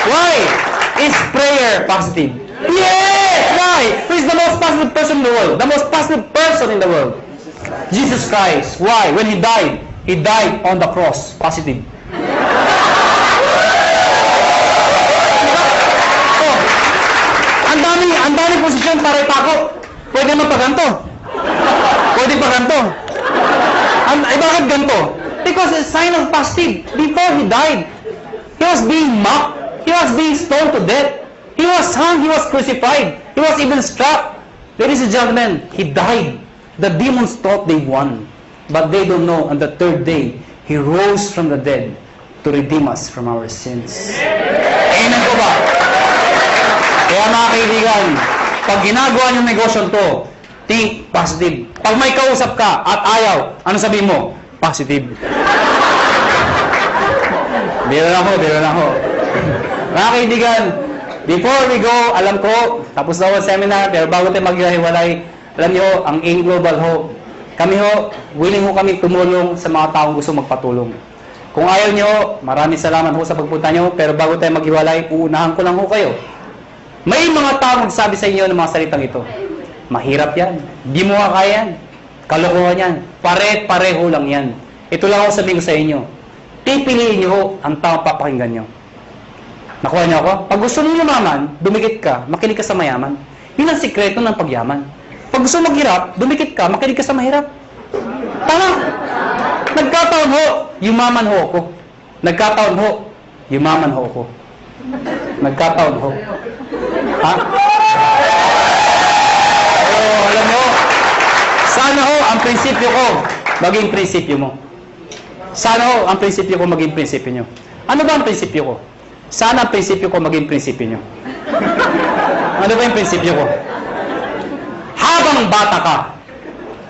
Why? Is prayer positive? Yes! Why? Who is the most positive person in the world? The most positive person in the world? Jesus Christ. Why? When He died on the cross. Positive. Oh, ang daming posisyon para ipako. Pwede mapaganto. Pwede paganto. Bakit ganto? Because it's a sign of positive. Before He died, He was being mocked. He was being stoned to death. He was hung. He was crucified. He was even struck. Ladies and gentlemen, He died. The demons thought they won. But they don't know, on the third day, He rose from the dead to redeem us from our sins. Amen ko ba? Kaya mga kaibigan, pag ginagawa niyong negosyo to, think positive. Pag may kausap ka at ayaw, ano sabihin mo? Positive. Biro na ho. Mga kaibigan, before we go, alam ko, tapos na ho ang seminar, pero bago tayo maghiwalay, alam niyo, ang AIM Global ho, kami ho, willing ho kami tumulong sa mga taong gusto magpatulong. Kung ayaw niyo, maraming salamat ho sa pagpunta niyo, pero bago tayo maghiwalay, uunahan ko lang ho kayo. May mga taong magsabi sa inyo ng mga salitang ito. Mahirap yan. Di mo kaya yan. Kalokohan yan. Pare-pareho lang yan. Ito lang ako sabihin ko sa inyo. Pipiliin niyo ho ang taong papakinggan niyo. Nakuha niyo ako? Pag gusto mo yumaman, dumikit ka, makinig ka sa mayaman. Yun ang sikreto ng pagyaman. Pag gusto maghirap, dumikit ka, makinig ka sa mahirap. Tama. Nagkataon ho, yumaman ho ako. Nagkataon ho, yumaman ho ako. Nagkataon ho. Ha? Oh, alam mo, sana ho ang prinsipyo ko maging prinsipyo mo. Sana ho ang prinsipyo ko maging prinsipyo nyo. Ano ba ang prinsipyo ko? Sana ang prinsipyo ko maging prinsipyo nyo. Ano ba yung prinsipyo ko? Habang bata ka,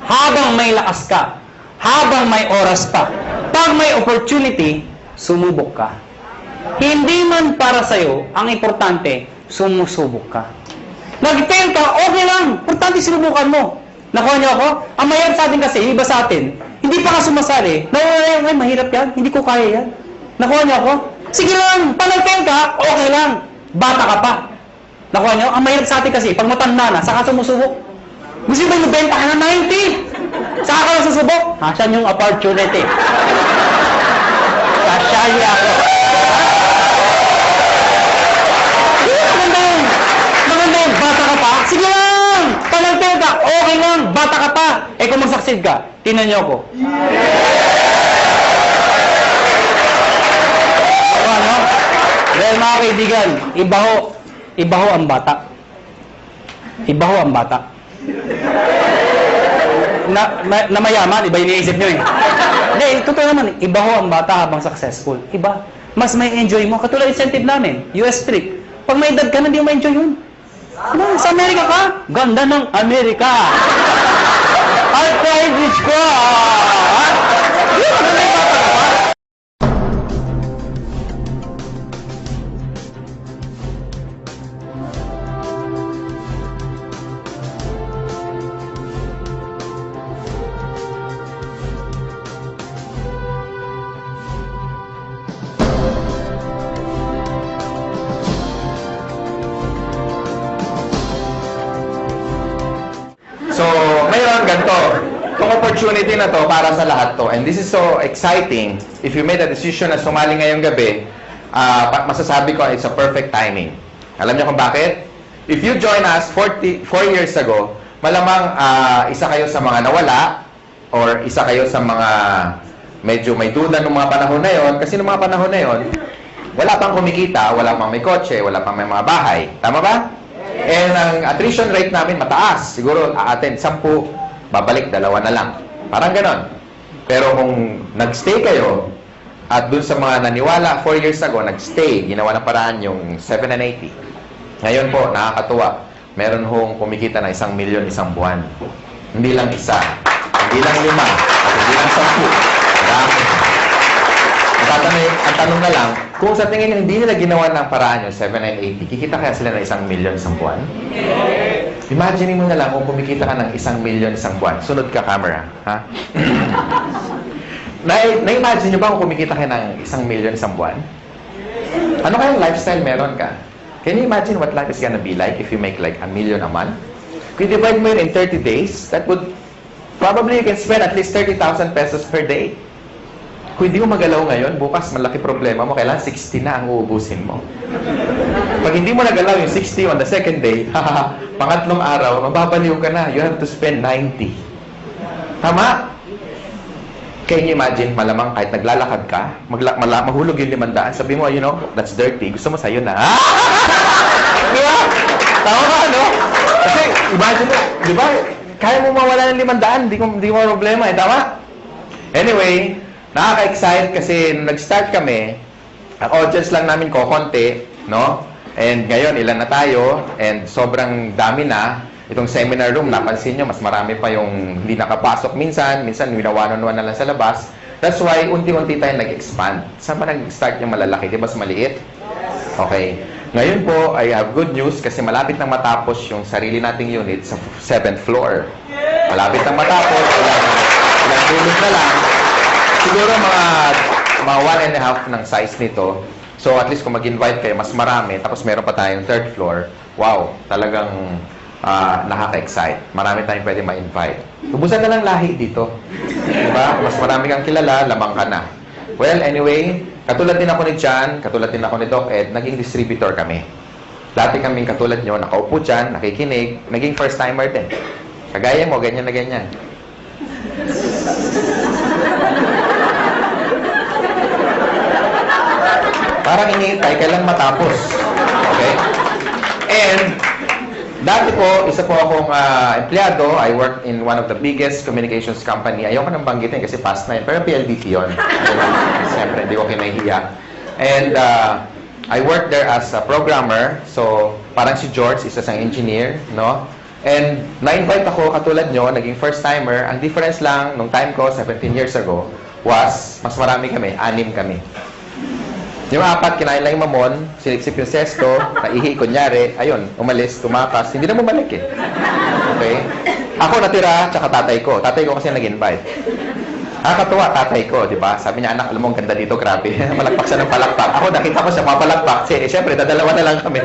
habang may lakas ka, habang may oras pa, pag may opportunity, sumubok ka. Hindi man para sa'yo, ang importante, sumusubok ka. Nag-fail ka, okay lang. Importante sinubukan mo. Nakuha niyo ako? Ang mahirap sa atin kasi, iba sa atin, hindi pa ka sumasali. Ay, mahirap yan. Hindi ko kaya yan. Nakuha niyo ako? Sige lang, pag nag-fail ka, okay lang. Bata ka pa. Nakuha niyo? Ang mahirap sa atin kasi, pag matanda na, saka sumusubok. Gusto ba yung benta ka ng 90? Saka ka lang susubok? Asan yung opportunity? Sasali ako. Maganda yun. Maganda yun. Bata ka pa? Sige lang! Talentado ka. Okay lang. Bata ka pa. Eh kung mag-succeed ka, tinan niyo ako. Ano? Dahil mga kaibigan, iba ho ang bata. Iba ho ang bata. Na mayaman, iba yung iniisip nyo eh. Hindi, totoo naman, iba ho ang bata habang successful. Iba. Mas may enjoy mo. Katulad incentive namin, US trip. Pag may edad ka na, hindi mo ma-enjoy yun. Ano, sa Amerika ka? Ganda ng Amerika. Arthritis ko. Yun, ano may bata ka pa? So, ngayon, ganito. Itong opportunity na to para sa lahat to. And this is so exciting. If you made a decision na sumali ngayong gabi, masasabi ko it's a perfect timing. Alam niyo kung bakit? If you join us 4 years ago, malamang isa kayo sa mga nawala or isa kayo sa mga medyo may duda ng mga panahon na yon. Kasi ng mga panahon na yon, wala pang kumikita, wala pang may kotse, wala pang may mga bahay. Tama ba? And ang attrition rate namin mataas. Siguro a-attend 10, babalik 2 na lang. Parang ganon. Pero kung nagstay kayo, at dun sa mga naniwala 4 years ago, nagstay, ginawa ng paraan yung 7 and 80. Ngayon po, nakakatuwa. Meron hong kumikita na 1 milyon isang buwan. Hindi lang isa, hindi lang 5, at hindi lang 10. Marami. Ang tanong na lang, kung sa tingin nyo hindi nila ginawa ng paraan yung 7 and 80, kikita kaya sila ng 1 milyon isang buwan? Imagine mo na lang kung kumikita ka ng 1 milyon isang buwan. Sunod ka, camera. Ha? Na-imagine nyo ba kung kumikita ka ng 1 milyon isang buwan? Ano kayang lifestyle meron ka? Can you imagine what life is gonna be like if you make like 1 million a month? Kung divide mo yun in 30 days, that would probably you can spend at least 30,000 pesos per day. Kung hindi mo magalaw ngayon, bukas malaki problema mo, kailangan 60 na ang uubusin mo. Pag hindi mo nagalaw yung 60 on the second day, pangatlong araw, mababaliw ka na. You have to spend 90. Tama? Can you imagine, malamang kahit naglalakad ka, mahulog yung 500, sabi mo, you know, that's dirty. Gusto mo sa'yo na. Di ba? Tama ka, no? Kasi, imagine mo, di ba? Kaya mo mawala ng 500, di mo problema, tama? Anyway, nakaka-excite kasi nung nag-start kami, ang audience lang namin konti, no? And ngayon, ilan na tayo, and sobrang dami na. Itong seminar room, napansin nyo, mas marami pa yung hindi nakapasok minsan winawanan-wan na lang sa labas. That's why, unti-unti tayo nag-expand. Saan ba nag-start yung malalaki? Di ba sa maliit? Okay. Ngayon po, I have good news kasi malapit nang matapos yung sarili nating unit sa 7th floor. Malapit nang matapos, ilang tulog na lang. Siguro mga 1.5 ng size nito. So at least kung mag-invite kayo, mas marami. Tapos meron pa tayong 3rd floor. Wow, talagang nakaka-excite. Marami tayong pwede ma-invite. Tubusan na lang lahi dito. Diba? Mas marami kang kilala, lamang ka na. Well, anyway, katulad din ako ni John, katulad din ako ni Doc Ed, naging distributor kami. Dati kaming katulad nyo, nakaupo dyan, nakikinig, naging first-timer din. Kagaya mo, ganyan na ganyan. Parang iniintay, kailan matapos. Okay? And, dati po, isa po akong empleyado. I worked in one of the biggest communications company. Ayoko nang banggitin kasi past na yun. Pero PLDT yun. Siyempre, hindi ko kinahiya. And I worked there as a programmer. So, parang si George, isa sang engineer, no? And na-invite ako, katulad nyo, naging first-timer. Ang difference lang, nung time ko, 17 years ago, was, mas marami kami, 6 kami. Yung 4, kinain lang yung mamon, sinipsip yung sesto, naihi, kunyari, ayun, umalis, tumakas, hindi na bumalik eh. Okay? Ako natira, tsaka tatay ko. Tatay ko kasi nag-invite. Nakakatuwa, tatay ko, di ba? Sabi niya, anak, alam mo, ang ganda dito, grabe. Malakpak siya ng palakpak. Ako, nakita ko siya, mapalakpak. Siyempre, dadalawa na lang kami.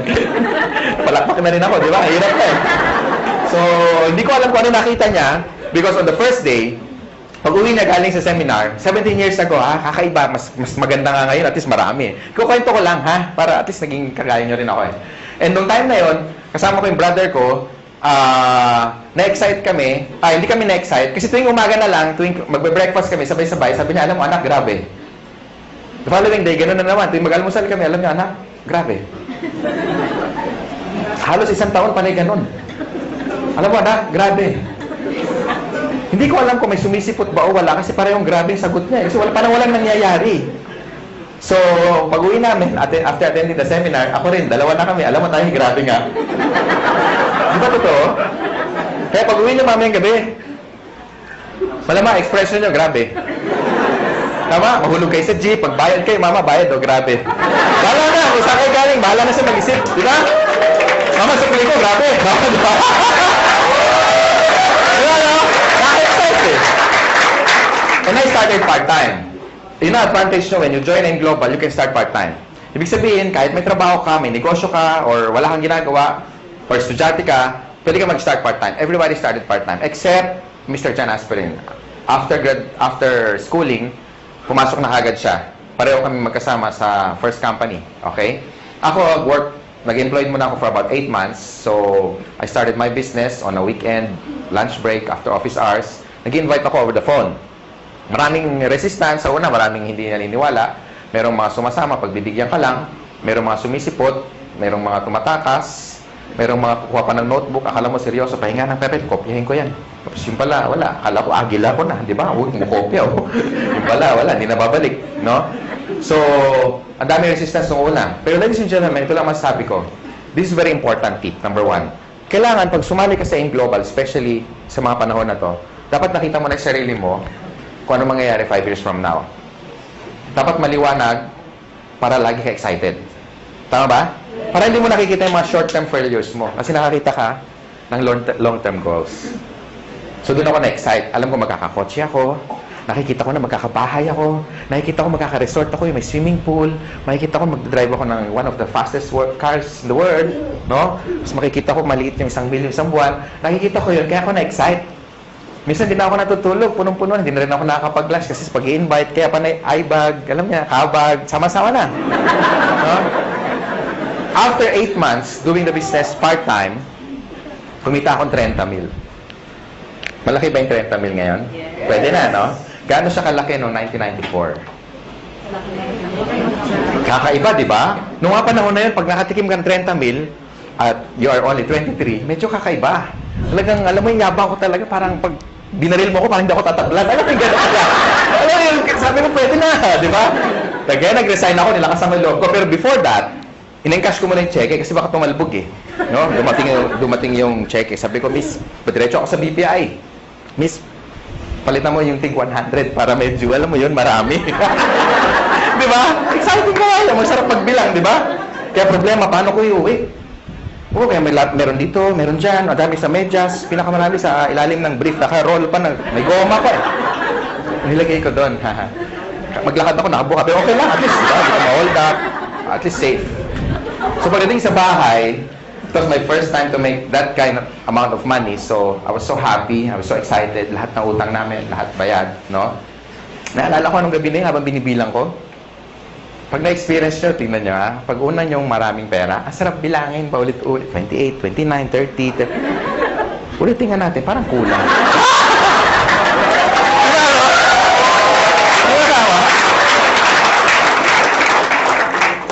Palakpak na rin ako, di ba? Hirap na eh. So, hindi ko alam kung ano nakita niya because on the first day, pag uwi niya galing sa seminar, 17 years ago, kakaiba, mas maganda nga ngayon, at least marami. Kukwento ko lang, para at least naging kagaya niyo rin ako eh. And nung time na yon, kasama ko yung brother ko, na-excite kami, hindi kami na-excite, kasi tuwing umaga na lang, tuwing magbe-breakfast kami, sabay-sabay, sabi niya, alam mo anak, grabe. The following day, gano'n na naman, tuwing mag-almusal kami, alam niya, anak, grabe. Halos 1 taon panay gano'n. Alam mo anak, grabe. Hindi ko alam kung may sumisipot ba o wala kasi parehong grabe yung sagot niya. Kasi parang walang nangyayari. So, pag-uwi namin, after attending the seminar, ako rin, dalawa na kami. Alam mo tayo, grabe nga. Di ba totoo? Kaya pag-uwi niyo mamayang gabi, malama, expression niyo, grabe. Tama, mahulog kayo sa jeep, pagbayad kayo, mama, bayad, grabe. Bahala na, kung saan kayo galing, bahala na siya mag-isip. Di ba? Mama, sukli ko, grabe. Di ba? And I started part-time. Yun ang advantage nyo, when you join in Global, you can start part-time. Ibig sabihin, kahit may trabaho ka, may negosyo ka, or wala kang ginagawa, or estudyante ka, pwede ka mag-start part-time. Everybody started part-time, except Mr. Chan Aspirin. After schooling, pumasok na agad siya. Pareho kami magkasama sa first company. Okay? Ako, nag-employed muna ako for about 8 months. So, I started my business on a weekend, lunch break, after office hours. Nag-invite ako over the phone. Maraming resistance. Sa una, maraming hindi naniniwala. Merong mga sumasama, pagbibigyan ka lang. Merong mga sumisipot. Merong mga tumatakas. Merong mga kukuha pa ng notebook. Akala mo seryoso, pahinga ng papel, kopyahin ko yan. Tapos yung pala, wala. Akala ko, agila ko na. Di ba? Huwag mo kopya. Yung pala, wala. Hindi na babalik. No? So, ang dami resistance nung una. Pero ladies and gentlemen, ito lang masasabi ko. This is very important tip, number 1. Kailangan, pag sumali ka sa In Global, especially sa mga panahon na to, dapat nakita mo na sa sarili mo kung ano mangyayari 5 years from now. Dapat maliwanag para lagi ka excited. Tama ba? Para hindi mo nakikita yung mga short-term failures mo. Kasi nakakita ka ng long-term goals. So, doon ako na-excite. Alam ko magkakakotse ako. Nakikita ko na magkakabahay ako. Nakikita ko magkaka-resort ako, yung may swimming pool. Makikita ko mag-drive ako ng one of the fastest cars in the world. No? Tapos makikita ko maliit yung 1 million isang buwan. Nakikita ko yun, kaya ako na-excite. Minsan din ako natutulog, punong-puno. Hindi na rin ako nakakapag-lunch kasi pag i-invite, kaya pa na i-bag, alam niya, kabag, sama-sama na. No? After 8 months, doing the business part-time, kumita akong 30 mil. Malaki ba yung 30 mil ngayon? Yes. Pwede na, no? Gaano siya kalaki noong 1994? Kakaiba, di ba? Noong mga panahon na yun, pag nakatikim ka ng 30 mil, at you are only 23, medyo kakaiba. Talagang, alam mo yung yabang ko talaga, parang pag binaril mo ko, parang hindi ako tatablan. Alam mo yung gano'n ka. Alam mo yung, sabi mo, pwede na, di ba? Kaya nag-resign ako, nilakas ang loob ko. Pero before that, in-encash ko muna yung cheque kasi baka tumalbog eh. No? Dumating yung cheque. Sabi ko, Miss, diretso ako sa BPI. Miss, palitan mo yung ting 100 para medyo, alam mo yun, marami. Di ba? Exciting ka kaya. Masarap magbilang, di ba? Kaya problema, paano ko iuwi? Oo, kaya meron dito, meron dyan, madami sa medyas, pinakamarami sa ilalim ng brief, naka-roll pa, may goma pa eh. Nilagay ko doon. Maglakad ako, nakabuka, pero okay lang, at least, diba? Hindi ko ma-hold up, at least safe. So pagdating sa bahay, it was my first time to make that kind of amount of money. So I was so happy, I was so excited. Lahat ng utang namin, lahat bayad, no? Naalala ko anong gabi na yun habang binibilang ko. Pag na-experience nyo, tingnan nyo ha. Pag una nyong maraming pera, ang sarap bilangin pa ulit-ulit. 28, 29, 30. Ulitin nga natin, parang kulang.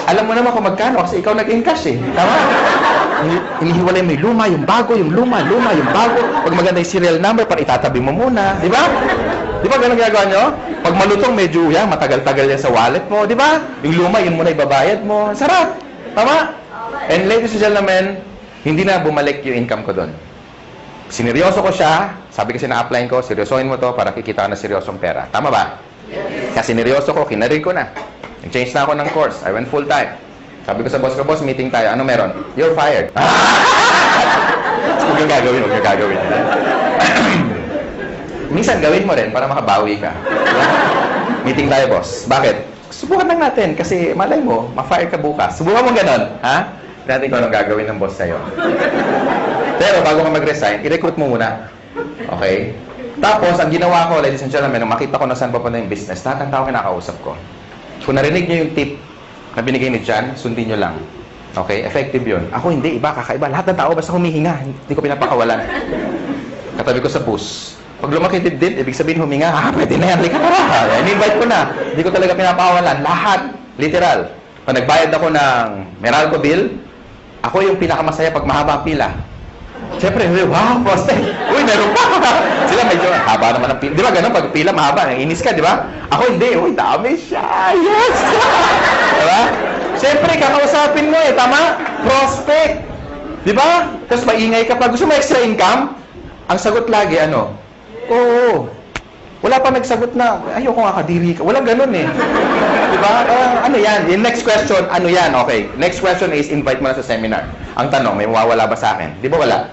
Alam mo naman kung magkano kasi ikaw nag-encash eh. Tama? Inihiwalay mo yung luma, yung bago, yung luma, yung bago. Pag maganda yung serial number, para itatabi mo muna. Di ba? Di ba ganun ginagawa nyo? Pag malutong, medyo yan, matagal-tagal yan sa wallet mo. Di ba? Yung luma, yun muna ibabayad mo. Sarap. Tama? And ladies and gentlemen, hindi na bumalik yung income ko doon. Sineryoso ko siya. Sabi kasi na-apply ko, seryosohin mo to para kikita ka na seryosong pera. Tama ba? Kasi sineryoso ko, kinarin ko na. Nag-change na ako ng course. I went full-time. Sabi ko sa boss ko, boss, meeting tayo. Ano meron? You're fired. Huwag yung gagawin, huwag yung gagawin. Minsan gawin mo rin para makabawi ka. Meeting tayo, boss. Bakit? Subukan lang natin kasi malay mo, ma-fire ka bukas. Subukan mo ganon. Ha? natin kung anong gagawin ng boss sa'yo. Pero bago ka mag-resign, i-recruit mo muna. Okay? Tapos, ang ginawa ko, ladies and gentlemen, nung makita ko na saan papunta yung business, lahat ng tao kinakausap ko. Kung narinig niyo yung tip na binigay ni John, sundin niyo lang. Okay? Effective yun. Ako hindi, iba, kakaiba. Lahat ng tao basta humihinga. Hindi ko pinapakawalan. Katabi ko sa bus. Pag lumaki dibdib, ibig sabihin huminga, pwede na yan, lika tara. In-invite ko na. Hindi ko talaga pinapakawalan. Lahat. Literal. Pag nagbayad ako ng Meralco bill, ako yung pinakamasaya pag mahaba ang pila. Siyempre, wow, poste. Uy, meron pa. Sila medyo, haba naman ang pila. Di ba ganun, pag pila mahaba, inis ka, di ba? Ako hindi, uy, dami siya. Yes! Di ba? Siyempre, kakausapin mo tama? Prospect. Di ba? Tapos maingay ka pa. Gusto mo extra income? Ang sagot lagi, ano? Oo. Wala pa nagsagot na, ayoko nga kadiri ka. Walang ganun Di ba? Ano yan? Yung next question, ano yan? Okay. Next question is, invite mo na sa seminar. Ang tanong, may mawawala ba sa akin? Di ba wala?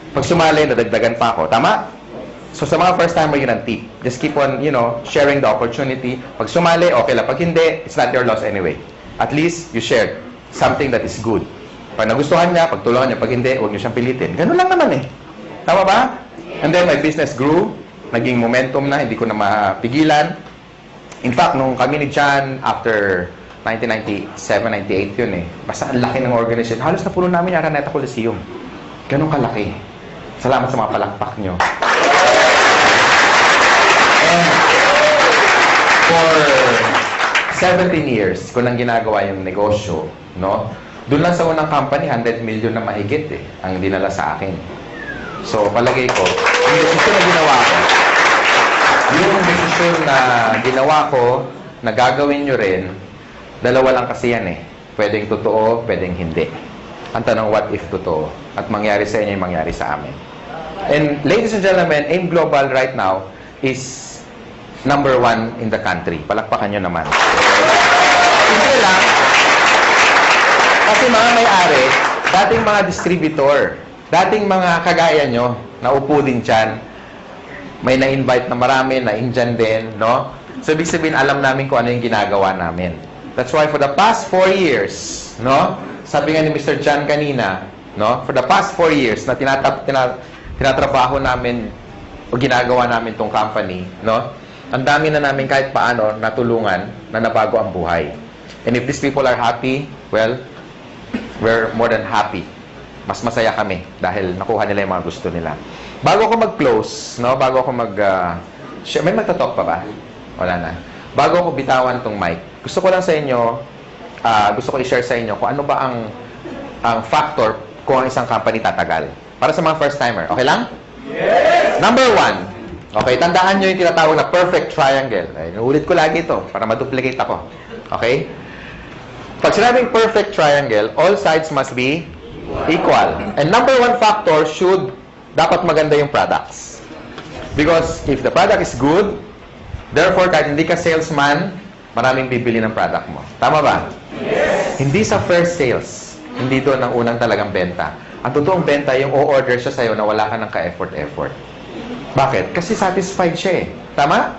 Pag sumali, nadagdagan pa ako. Tama? So sa mga first timer, yun ang tip. Just keep on, sharing the opportunity. Pag sumali, okay lang. Pag hindi, it's not your loss anyway. At least, you shared something that is good. Pag nagustuhan niya, pagtulungan niya. Pag hindi, huwag niyo siyang pilitin. Ganun lang naman Tama ba? And then, my business grew. Naging momentum na, hindi ko na mapigilan. In fact, nung kami ni John, after 1997, 98 yun Basta ang laki ng organization. Halos na puno namin yung Araneta Coliseum. Ganun kalaki. Salamat sa mga palakpak nyo. And for 17 years, ko nang ginagawa yung negosyo, no? Doon lang sa unang company, 100 million na mahigit ang dinala sa akin. So, palagay ko, yung desisyon na ginawa ko, na gagawin nyo rin, dalawa lang kasi yan Pwedeng totoo, pwedeng hindi. Ang tanong, what if totoo? At mangyari sa inyo yung mangyari sa amin. And ladies and gentlemen, AIM Global right now is #1 in the country. Palakpakan nyo naman. Hindi lang. Kasi mga may-ari, dating mga distributor, dating mga kagaya nyo, naupo din dyan, may na-invite na marami, na-indyan din, no? So, ibig sabihin, alam namin kung ano yung ginagawa namin. That's why for the past 4 years, no? Sabi nga ni Mr. John kanina, no? For the past 4 years na tinatrabaho namin o ginagawa namin tong company, no? Ang dami na namin kahit paano natulungan na nabago ang buhay. And if these people are happy, well, we're more than happy. Mas masaya kami dahil nakuha nila yung mga gusto nila. Bago ako mag-close, no? Bago ako may magtatalk pa ba? Wala na. Bago ako bitawan tong mic, gusto ko lang sa inyo, gusto ko i-share sa inyo kung ano ba ang factor kung ang isang company tatagal. Para sa mga first-timer. Okay lang? Yes! Number 1. Okay, tandaan nyo yung tinatawag na perfect triangle. Inuulit ko lagi ito para ma-duplicate ako. Okay? Pag sinabing perfect triangle, all sides must be equal. And number 1 factor dapat maganda yung products. Because if the product is good, therefore, kahit hindi ka salesman, maraming bibili ng product mo. Tama ba? Yes! Hindi sa first sales. Hindi doon ang unang talagang benta. Ang totoong benta, yung o-order siya sa'yo na wala ka ng ka-effort-effort. Bakit? Kasi satisfied siya Tama?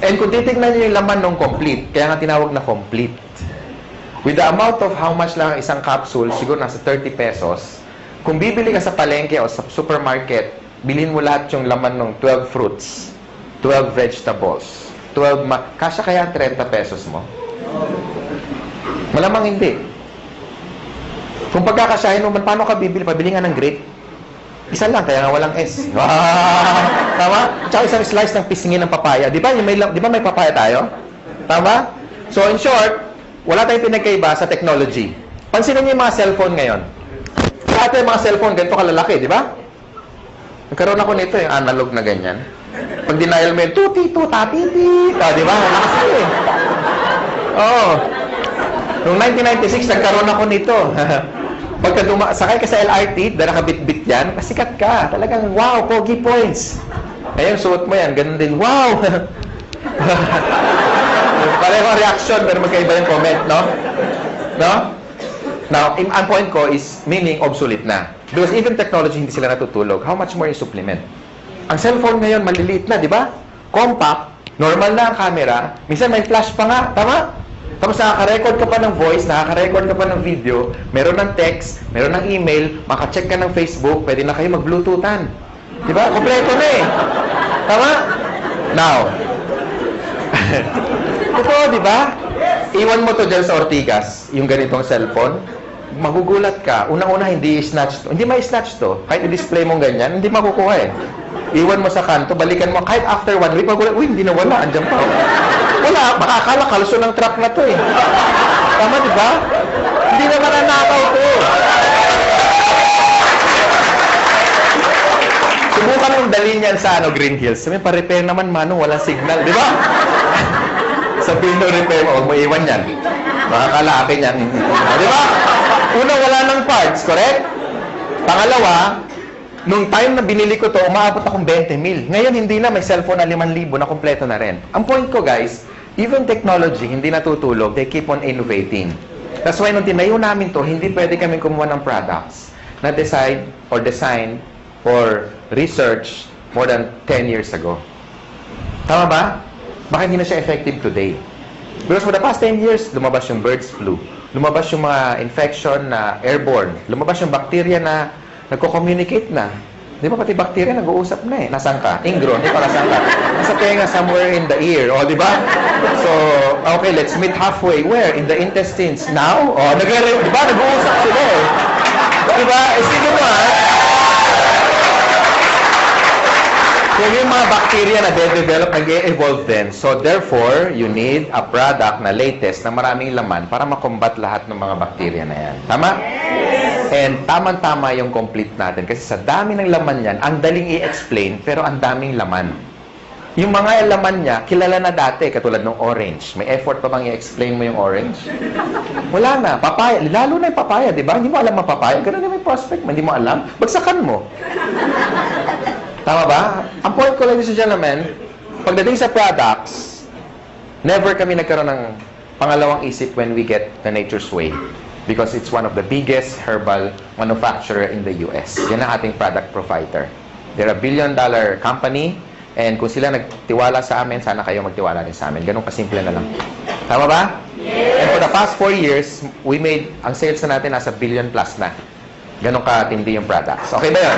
And kung titignan niyo yung laman ng complete, kaya nga tinawag na complete. With the amount of how much lang ang isang capsule, siguro nasa 30 pesos, kung bibili ka sa palengke o sa supermarket, bilhin mo lahat yung laman ng 12 fruits, 12 vegetables, kasya kaya 30 pesos mo? Malamang hindi. Kung pagkakasyahin mo, paano ka bibili? Pabili nga ng grape. Isa lang, kaya nga walang S. Tama? Tsaka isang slice ng pisngin ng papaya. Di ba may papaya tayo? Tama? So, in short, wala tayong pinagkaiba sa technology. Pansinin niyo yung mga cellphone ngayon. Dati yung mga cellphone, ganito kalalaki, di ba? Nagkaroon ako nito, yung analog na ganyan. Pag denial mo yung tuti, tatiti. Di ba? Malakas Oo. Noong 1996, nagkaroon ako nito. Pagka sakay ka sa LRT, dahil nakabit-bit yan, pasikat ka. Talagang, wow, pogi points. Ngayon, suot mo yan, ganun din, wow. Pareho reaction, pero magkaiba yung comment, no? No? Now, ang point ko is, meaning obsolete na. Because even technology, hindi sila natutulog. How much more yung supplement? Ang cellphone ngayon, maliliit na, di ba? Compact, normal na ang camera. Minsan may flash pa nga, tama? Tapos nakaka-record ka pa ng voice, nakaka-record ka pa ng video, meron ng text, meron ng email, maka-check ka ng Facebook, pwede na kayo mag-bluetoothan. Di ba? Kompleto na eh. Tama? Now, totoo, di ba? Iwan mo to dyan sa Ortigas, yung ganitong cellphone, magugulat ka. Unang-una, hindi i-snatch to. Hindi ma-snatch to. Kahit i-display mo ganyan, hindi makukuha eh. Iwan mo sa kanto, balikan mo. Kahit after 1 week, magulat, uy, hindi na wala. Andyan pa. Wala, makakala kalso ng truck na to eh. Tama, di ba? Hindi naman nanakaw to. Subukan mong dalhin yan sa Green Hills. Sabi, pa-repair naman, Manong, walang signal. Di ba? Sabihin mo, repair mo, huwag mo iwan yan. Makakala akin yan. Di ba? Una, wala ng parts, correct? Pangalawa, nung time na binili ko to, umaabot akong 20 mil. Ngayon, hindi na. May cellphone na 5,000 na kompleto na rin. Ang point ko, guys, even technology, hindi natutulog. They keep on innovating. That's why nung tinayo namin to, hindi pwede kami kumuha ng products na decide or design or research more than 10 years ago. Tama ba? Baka hindi na siya effective today. Because for the past 10 years, lumabas yung birds flu. Lumabas yung mga infection na airborne. Lumabas yung bacteria na nagko-communicate na. Di ba pati bacteria nag-uusap na eh. Nasaan ka? Ingron. Di ba nasaan ka? Nasa tenga, somewhere in the ear. O, di ba? So, okay, let's meet halfway. Where? In the intestines. Now? O, di ba? Nag-uusap sila eh. Di ba? Sige mo ha. So, yung mga bacteria na de-develop, nag-e-evolve din. So, therefore, you need a product na latest na maraming laman para makombat lahat ng mga bacteria na yan. Tama? And tamang-tama yung complete natin. Kasi sa dami ng laman yan, ang daling i-explain, pero ang daming laman. Yung mga laman niya, kilala na dati, katulad ng orange. May effort pa bang i-explain mo yung orange? Wala na. Papaya. Lalo na yung papaya, di ba? Hindi mo alam ang papaya. Ganun na may prospect mo. Hindi mo alam. Bagsakan mo. Tama ba? Ang point ko, ladies and gentlemen, pagdating sa products, never kami nagkaroon ng pangalawang isip when we get the Nature's Way. Because it's one of the biggest herbal manufacturer in the US. Yan ang ating product provider. They're a $1 billion company, and kung sila nagtiwala sa amin, sana kayo magtiwala rin sa amin. Ganun kasimple na lang. Tama ba? Yes. And for the past 4 years, we made, ang sales na natin nasa $1 billion plus na. Ganun katindi yung products. Okay ba yun?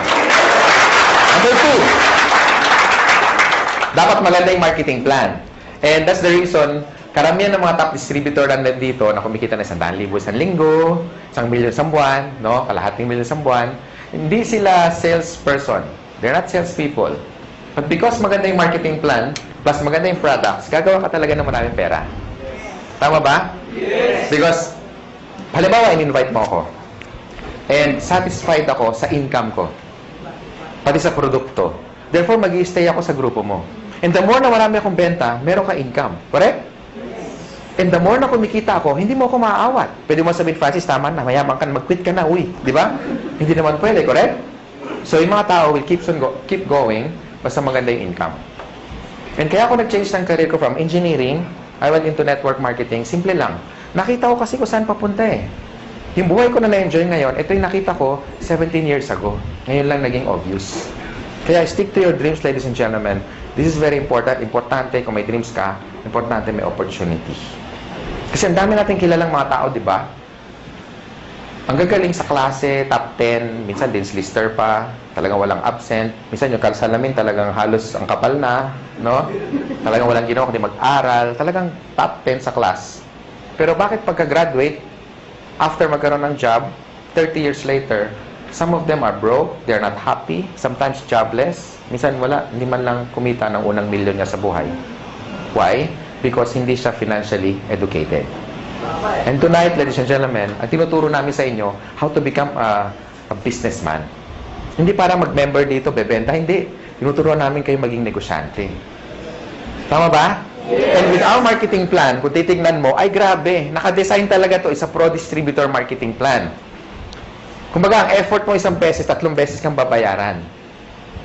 Number 2, dapat maganda yung marketing plan. And that's the reason, karamihan ng mga top distributor na nandito na kumikita na 100,000 isang linggo, 1 million isang buwan, no? Kalahating million isang buwan, hindi sila salesperson. They're not salespeople. But because maganda yung marketing plan, plus maganda yung products, gagawa ka talaga ng maraming pera. Tama ba? Yes! Because, halimbawa, in-invite mo ako. And satisfied ako sa income ko. Pati sa produkto. Therefore, mag-i-stay ako sa grupo mo. And the more na marami akong benta, meron ka income. Correct? And the more na kumikita ako, hindi mo ako maaawat. Pwede mo sabihin, Francis, tama na, mayabang ka na, mag-quit ka na, uy. Di ba? Hindi naman pwede, correct? So, yung mga tao will keep going basta maganda yung income. And kaya ako nag-change ng career ko from engineering, I went into network marketing, simple lang. Nakita ko kasi kung saan papunta eh. Yung buhay ko na na-enjoy ngayon, ito yung nakita ko 17 years ago. Ngayon lang naging obvious. Kaya stick to your dreams, ladies and gentlemen. This is very important. Importante kung may dreams ka, importante may opportunity. Kasi ang dami natin kilalang mga tao, di ba? Ang gagaling sa klase, top 10, minsan din lister pa, talagang walang absent. Minsan yung salamin talagang halos ang kapal na, no? Talagang walang ginawa kundi mag-aral. Talagang top 10 sa class. Pero bakit pagka-graduate, after magkaroon ng job, 30 years later, some of them are broke, they're not happy, sometimes jobless, minsan wala, hindi man lang kumita ng unang milyon niya sa buhay. Why? Because hindi siya financially educated. And tonight, ladies and gentlemen, ang tinuturo namin sa inyo, how to become a businessman. Hindi para mag-member dito, bebenta, hindi. Tinuturo namin kayo maging negosyante. Tama ba? And with our marketing plan, kung titignan mo, ay grabe, nakadesign talaga to, isa pro-distributor marketing plan. Kumbaga, ang effort mo 1 beses, 3 beses kang babayaran.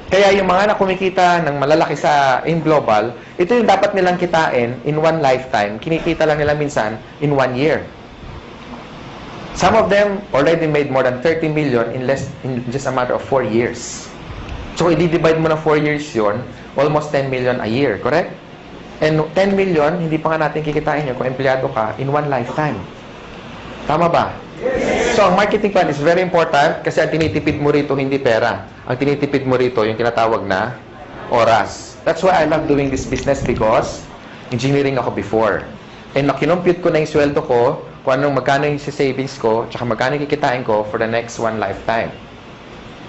Kaya yung mga na kumikita ng malalaki in global, ito yung dapat nilang kitain in one lifetime. Kinikita lang nila minsan in 1 year. Some of them already made more than 30 million in just a matter of 4 years. So, i-divide mo na 4 years yon, almost 10 million a year, correct? And 10 million, hindi pa nga natin kikitain yun kung empleyado ka in one lifetime. Tama ba? So, ang marketing plan is very important kasi ang tinitipid mo rito hindi pera. Ang tinitipid mo rito yung tinatawag na oras. That's why I love doing this business because engineering ako before. And nakinompute ko na yung sweldo ko, kung anong magkano yung savings ko, tsaka magkano yung kikitain ko for the next one lifetime.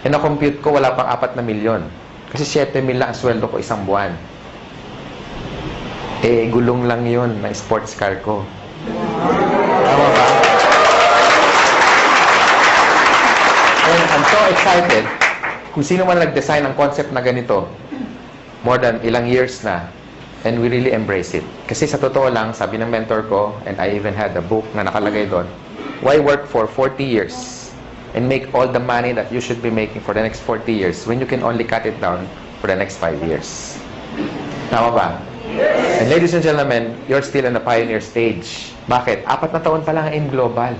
And na-compute ko, wala pang 4 na milyon. Kasi 7 mil lang ang sweldo ko isang buwan. Eh, gulong lang yun na sports car ko. Tama ba? And I'm so excited kung sino man nag-design ng concept na ganito, more than ilang years na, and we really embrace it. Kasi sa totoo lang, sabi ng mentor ko, and I even had a book na nakalagay doon, why work for 40 years and make all the money that you should be making for the next 40 years when you can only cut it down for the next 5 years? Tama ba? And ladies and gentlemen, you're still in the pioneer stage. Bakit? 4 na taon pa lang ang global.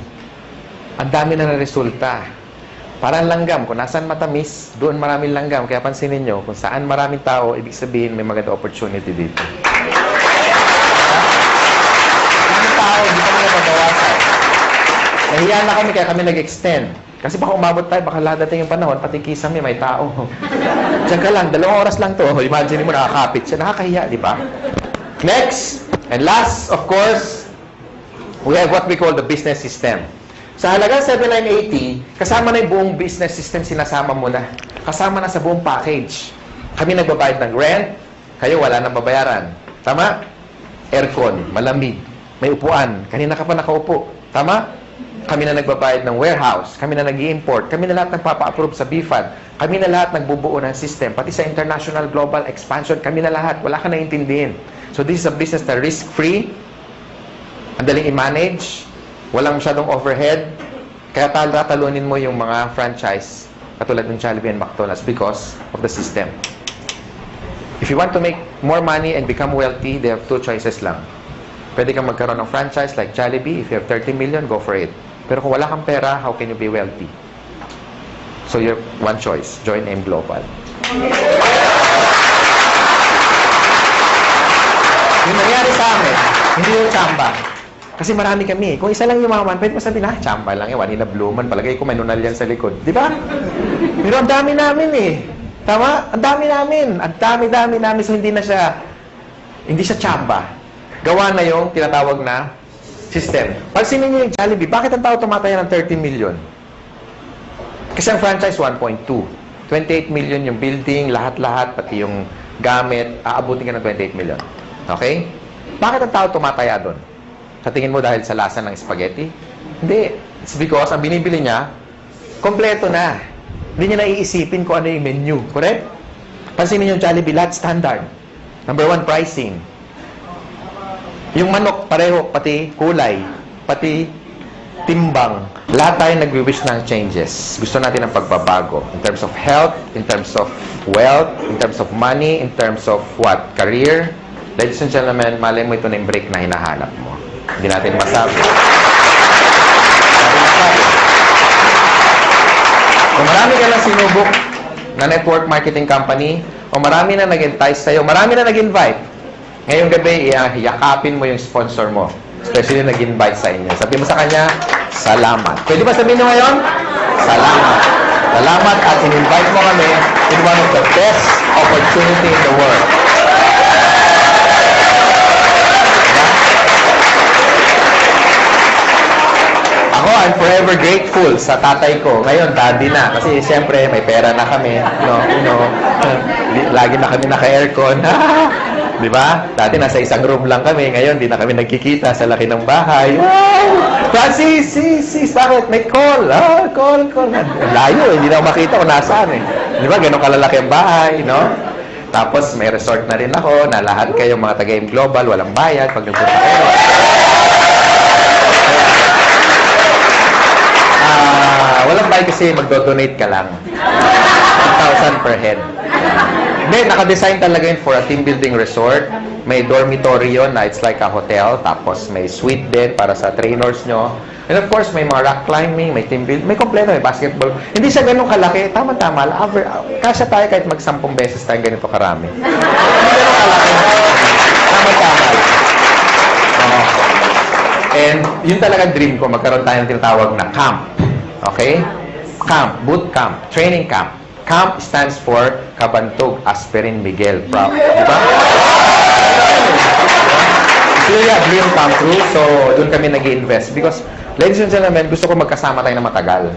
Ang dami na resulta. Parang langgam. Kung nasaan matamis, doon maraming langgam. Kaya pansinin nyo, kung saan maraming tao, ibig sabihin may maganda opportunity dito. Maraming tao, hindi kami na mabawasan. Nahiya na kami, kaya kami nag-extend. Kasi baka umabot tayo, baka ladating yung panahon, pati kisame, may tao. Diyan ka lang, 2 oras lang to. Imagine mo, nakakapit siya. Nakakahiya, di ba? Next, and last, of course, we have what we call the business system. Sa halagang 7,980, kasama na yung buong business system, sinasama mo na. Kasama na sa buong package. Kami nagbabayad ng rent, kayo wala nang babayaran. Tama? Aircon, malamig, may upuan. Kanina ka pa nakaupo. Tama? Kami na nagbabayad ng warehouse, kami na nag-i-import, kami na lahat nagpapa-approve sa BFAD, kami na lahat nagbubuo ng system, pati sa international global expansion, kami na lahat. Wala ka naiintindihin. So this is a business na risk-free, ang daling i-manage, walang masyadong overhead, kaya tatalunin mo yung mga franchise katulad ng Jollibee and McDonald's because of the system. If you want to make more money and become wealthy, they have 2 choices lang. Pwede kang magkaroon ng franchise like Jollibee. If you have 30 million, go for it. Pero kung wala kang pera, how can you be wealthy? So you have one choice, join M Global. Yung nangyari sa amin, hindi yung tsamba. Kasi marami kami. Kung isa lang yumaman, pwede mo sabihin, tsamba lang yan. Wanina Bluman. Palagay ko may nunal yan sa likod. Di ba? Pero ang dami namin eh. Tama? Ang dami namin. Ang dami namin. So hindi siya tsamba. Gawa na yung tinatawag na system. Pansinin niyo yung Jollibee. Bakit ang tao tumataya ng 30 million? Kasi ang franchise, 1.2. 28 million yung building, lahat-lahat, pati yung gamit, aabutin ka ng 28 million. Okay? Bakit ang tao tumataya doon? Sa tingin mo dahil sa lasa ng spaghetti? Hindi. It's because ang binibili niya, kompleto na. Hindi niya naiisipin kung ano yung menu. Correct? Pansinin yung Jollibee, lahat standard. Number 1, pricing. Yung manok, pareho, pati kulay, pati timbang. Lahat tayo nagwi-wish ng changes. Gusto natin ng pagbabago. In terms of health, in terms of wealth, in terms of money, in terms of what? Career. Ladies and gentlemen, malay mo ito na yung break na hinahanap mo. Hindi natin masabi. Kung marami ka na sinubok na network marketing company, o marami na nag-entice sa'yo, marami na nag-invite, ngayong gabi, yakapin mo yung sponsor mo. Especially nag-invite sa inyo. Sabi mo sa kanya, salamat. Pwede ba sabihin nyo ngayon? Salamat. Salamat at in-invite mo kami in one of the best opportunity in the world. Ako, I'm forever grateful sa tatay ko. Ngayon, daddy na. Kasi siyempre, may pera na kami. Lagi na kami naka-aircon. Di ba? Dati nasa isang room lang kami. Ngayon, di na kami nagkikita sa laki ng bahay. Wow! Sis, bakit? May call. Call. Layo, hindi na ako makita kung nasaan eh. Di ba? Ganun kalalaki ang bahay, no? Tapos, may resort na rin ako na lahat kayong mga taga-M Global, walang bayad pag nagpunta kayo. Walang bayad kasi magdo-donate ka lang. 1,000 per head. Hindi, naka-design talaga yun for a team building resort. May dormitory yun na it's like a hotel. Tapos may suite din para sa trainers nyo. And of course, may mga rock climbing, may team building, may kompleto, may basketball. Hindi siya ganun kalaki. Tama-tama. Kasya tayo kahit mag-10 beses tayo ganito karami. Hindi ganun kalaki. magkamal. Oo. And yun talaga dream ko, magkaroon tayo ng tinatawag na camp. Okay? Camp, boot camp, training camp. Camp stands for Kabantog Aspirin Miguel. Proud. Diba? It's really a dream come true. So, doon kami nag-i-invest. Because, ladies and gentlemen, gusto ko magkasama tayo na matagal.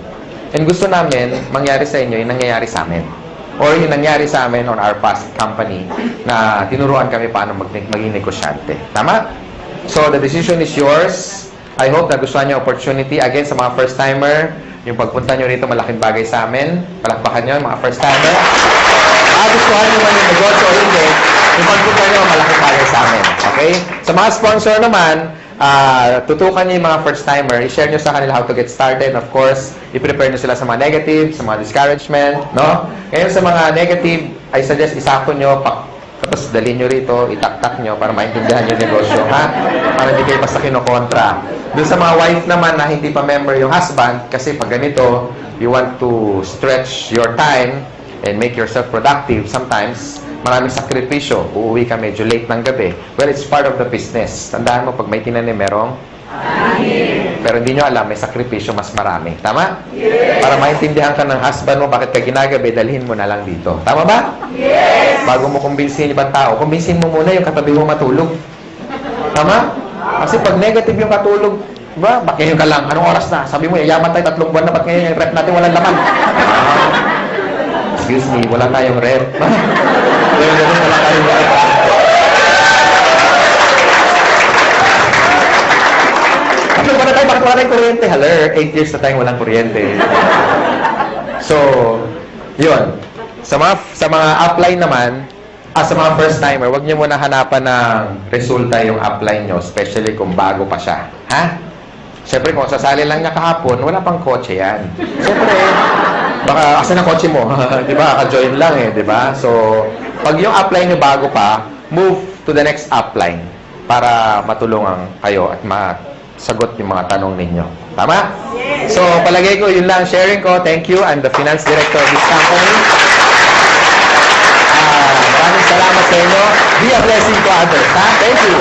And gusto namin, mangyari sa inyo yung nangyayari sa amin. Or yung nangyari sa amin on our past company na tinuruan kami paano maging negosyante. Tama? So, the decision is yours. I hope na gustuhan nyo opportunity. Again, sa mga first-timer, yung pagpunta nyo rito, malaking bagay sa amin. Palakpakan nyo, mga first-timer. Gustuhan nyo man yung negosyo o hindi, yung pagpunta nyo, malaking bagay sa amin. Okay? Sa mga sponsor naman, tutukan nyo yung mga first-timer, i-share nyo sa kanila how to get started. Of course, i-prepare nyo sila sa mga negative, sa mga discouragement, no? Ngayon sa mga negative, I suggest isako nyo, tapos dalhin nyo rito, itaktak nyo para maintindihan yung negosyo, ha? Para hindi kayo basta kinokontra. Doon sa mga wife naman na hindi pa member yung husband, kasi pag ganito, you want to stretch your time and make yourself productive. Sometimes, maraming sakripisyo. Uuwi ka medyo late ng gabi. Well, it's part of the business. Tandaan mo, pag may tinanim, merong pero hindi nyo alam, may sakripisyo mas marami. Tama? Yes. Para maintindihan ka ng husband mo, bakit ka ginagabi, dalhin mo na lang dito. Tama ba? Yes. Bago mo kumbinsin ibang tao, kumbinsin mo muna yung katabi mo matulog. Tama? Kasi pag negative yung katulog, ba, bakit ngayon ka lang? Anong oras na? Sabi mo, yayaman tayo 3 buwan na, ba't ngayon yung rep natin walang laman? Excuse me, wala tayong rep. Wala tayong rep. Bakit wala tayong kuryente? Haler, 8 years na tayong walang kuryente. So, yun. Sa mga upline naman, sa mga first-timer, huwag niyo muna hanapan ng resulta yung upline nyo, especially kung bago pa siya. Ha? Siyempre, kung sasali lang niya kahapon, wala pang kotse yan. Siyempre, baka, asan ang kotse mo? Di ba? Ka-join lang eh, di ba? So, pag yung upline nyo bago pa, move to the next upline para matulungan kayo at sagot yung mga tanong ninyo. Tama? Yes. So, palagay ko, yun lang sharing ko. Thank you. I'm the finance director of this company. Maraming salamat sa inyo. Be a blessing to others. Ha? Thank you.